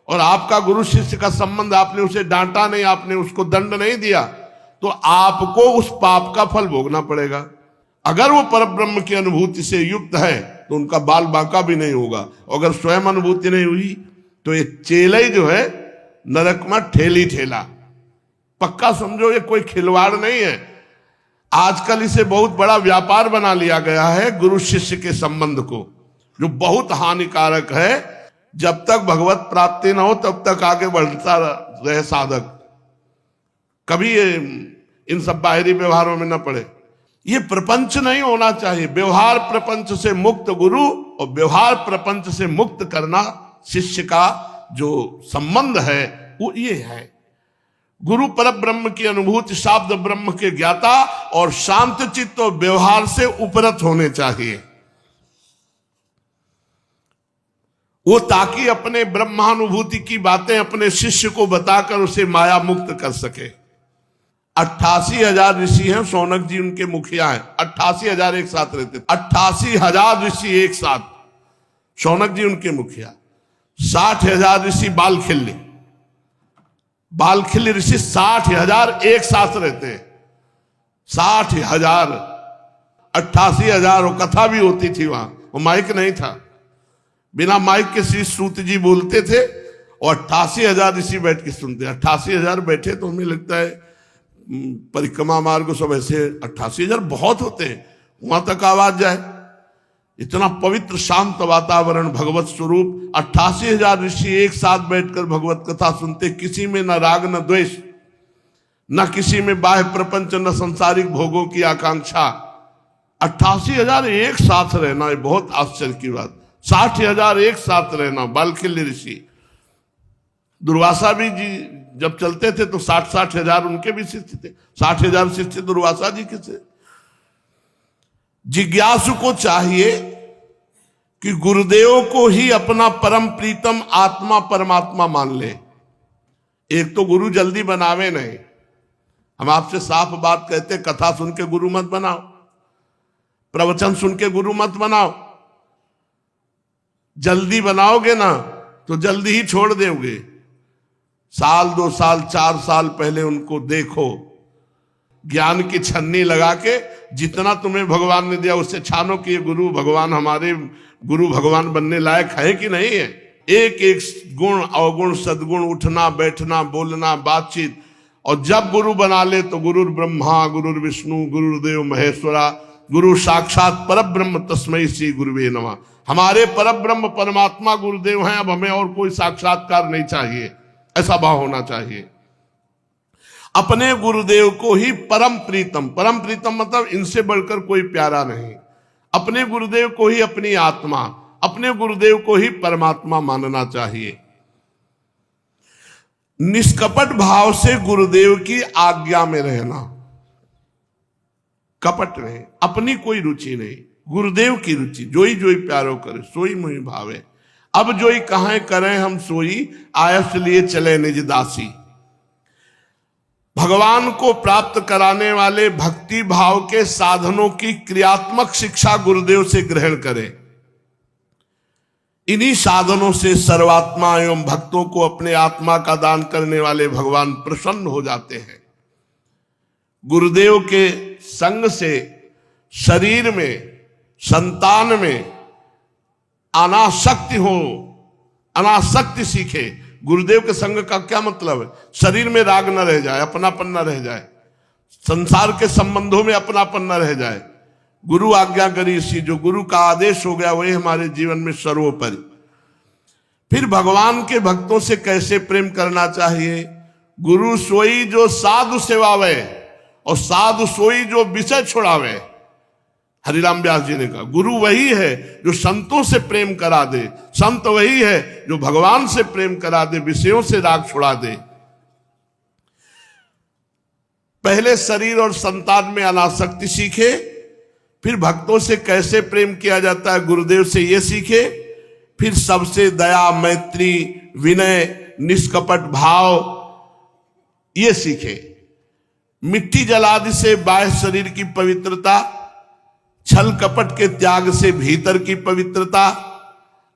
और आपका गुरु शिष्य का संबंध, आपने उसे डांटा नहीं, आपने उसको दंड नहीं दिया, तो आपको उस पाप का फल भोगना पड़ेगा। अगर वो परब्रह्म की अनुभूति से युक्त है तो उनका बाल बांका भी नहीं होगा। अगर स्वयं अनुभूति नहीं हुई तो ये चेले जो है नरक में ठेली ठेला। पक्का समझो, ये कोई खिलवाड़ नहीं है। आजकल इसे बहुत बड़ा व्यापार बना लिया गया है गुरु शिष्य के संबंध को, जो बहुत हानिकारक है। जब तक भगवत प्राप्ति ना हो तब तक आगे बढ़ता रहे साधक, कभी इन सब बाहरी व्यवहारों में न पड़े। ये प्रपंच नहीं होना चाहिए। व्यवहार प्रपंच से मुक्त गुरु और व्यवहार प्रपंच से मुक्त करना शिष्य का जो संबंध है वो ये है। गुरु पर ब्रह्म की अनुभूति, शाब्द ब्रह्म के ज्ञाता और शांत चित्त और व्यवहार से उपरत होने चाहिए। वो ताकि अपने ब्रह्मानुभूति की बातें अपने शिष्य को बताकर उसे माया मुक्त कर सके। 88,000 ऋषि हैं, शौनक जी उनके मुखिया हैं। 88,000 एक साथ रहते, 88,000 ऋषि एक साथ, शौनक जी उनके मुखिया। 60,000 ऋषि बालखिल्य ऋषि 60,000 एक साथ रहते, 60,000। 88,000 वो कथा भी होती थी वहां, वो माइक नहीं था, बिना माइक के श्री सूत जी बोलते थे और 88,000 ऋषि बैठ के सुनते। 88,000 बैठे तो हमें लगता है परिक्रमा मार्ग सब ऐसे 88,000 बहुत होते हैं, वहां तक आवाज जाए। इतना पवित्र शांत वातावरण, भगवत स्वरूप। 88,000 ऋषि एक साथ बैठकर भगवत कथा सुनते, किसी में न राग न द्वेष, न किसी में बाह्य प्रपंच, न संसारिक भोगों की आकांक्षा। 88,000 एक साथ रहना ये बहुत आश्चर्य की बात। 60,000 एक साथ रहना, बालखिल्य ऋषि। दुर्वासा भी जी जब चलते थे तो 60,000 उनके भी शिष्य थे। 60,000 शिष्य दुर्वासा जी के थे। जिज्ञासु को चाहिए कि गुरुदेव को ही अपना परम प्रीतम आत्मा परमात्मा मान ले। एक तो गुरु जल्दी बनावे नहीं, हम आपसे साफ बात कहते, कथा सुन के गुरु मत बनाओ, प्रवचन सुन के गुरु मत बनाओ। जल्दी बनाओगे ना तो जल्दी ही छोड़ दोगे। साल 2 साल 4 साल पहले उनको देखो, ज्ञान की छन्नी लगा के जितना तुम्हें भगवान ने दिया उससे छानो कि ये गुरु भगवान, हमारे गुरु भगवान बनने लायक है कि नहीं है। एक एक गुण अवगुण सद्गुण, उठना बैठना बोलना बातचीत, और जब गुरु बना ले तो गुरु ब्रह्मा गुरु विष्णु गुरुदेव महेश्वरा, गुरु साक्षात परब्रह्म तस्मै श्री गुरुवे नमः। हमारे परब्रह्म परमात्मा गुरुदेव हैं, अब हमें और कोई साक्षात्कार नहीं चाहिए, ऐसा भाव होना चाहिए। अपने गुरुदेव को ही परम प्रीतम मतलब इनसे बढ़कर कोई प्यारा नहीं। अपने गुरुदेव को ही अपनी आत्मा, अपने गुरुदेव को ही परमात्मा मानना चाहिए। निष्कपट भाव से गुरुदेव की आज्ञा में रहना, कपट नहीं, अपनी कोई रुचि नहीं, गुरुदेव की रुचि। जोई जोई प्यारो करे सोई मुहि भावे, अब जोई कहां करें हम सोई, आयस लिए चले निज दासी। भगवान को प्राप्त कराने वाले भक्ति भाव के साधनों की क्रियात्मक शिक्षा गुरुदेव से ग्रहण करें। इन्हीं साधनों से सर्वात्मा एवं भक्तों को अपने आत्मा का दान करने वाले भगवान प्रसन्न हो जाते हैं। गुरुदेव के संग से शरीर में, संतान में अनासक्ति सीखे। गुरुदेव के संग का क्या मतलब है? शरीर में राग न रह जाए, अपनापन न रह जाए, संसार के संबंधों में अपनापन न रह जाए। गुरु आज्ञाकारी इसी, जो गुरु का आदेश हो गया वही हमारे जीवन में सर्वोपरि। फिर भगवान के भक्तों से कैसे प्रेम करना चाहिए? गुरु सोई जो साधु सेवावे, और साधु सोई जो विषय छुड़ावे। हरिराम व्यास जी ने कहा गुरु वही है जो संतों से प्रेम करा दे, संत वही है जो भगवान से प्रेम करा दे, विषयों से राग छुड़ा दे। पहले शरीर और संतान में अनासक्ति सीखे, फिर भक्तों से कैसे प्रेम किया जाता है गुरुदेव से ये सीखे, फिर सबसे दया मैत्री विनय निष्कपट भाव ये सीखे। मिट्टी जलादि से बाह्य शरीर की पवित्रता, छल कपट के त्याग से भीतर की पवित्रता,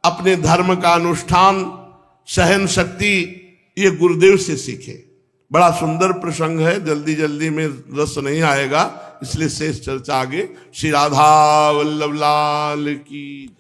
अपने धर्म का अनुष्ठान, सहन शक्ति, ये गुरुदेव से सीखे। बड़ा सुंदर प्रसंग है, जल्दी जल्दी में रस नहीं आएगा, इसलिए शेष चर्चा आगे। श्री राधा वल्लभ लाल की।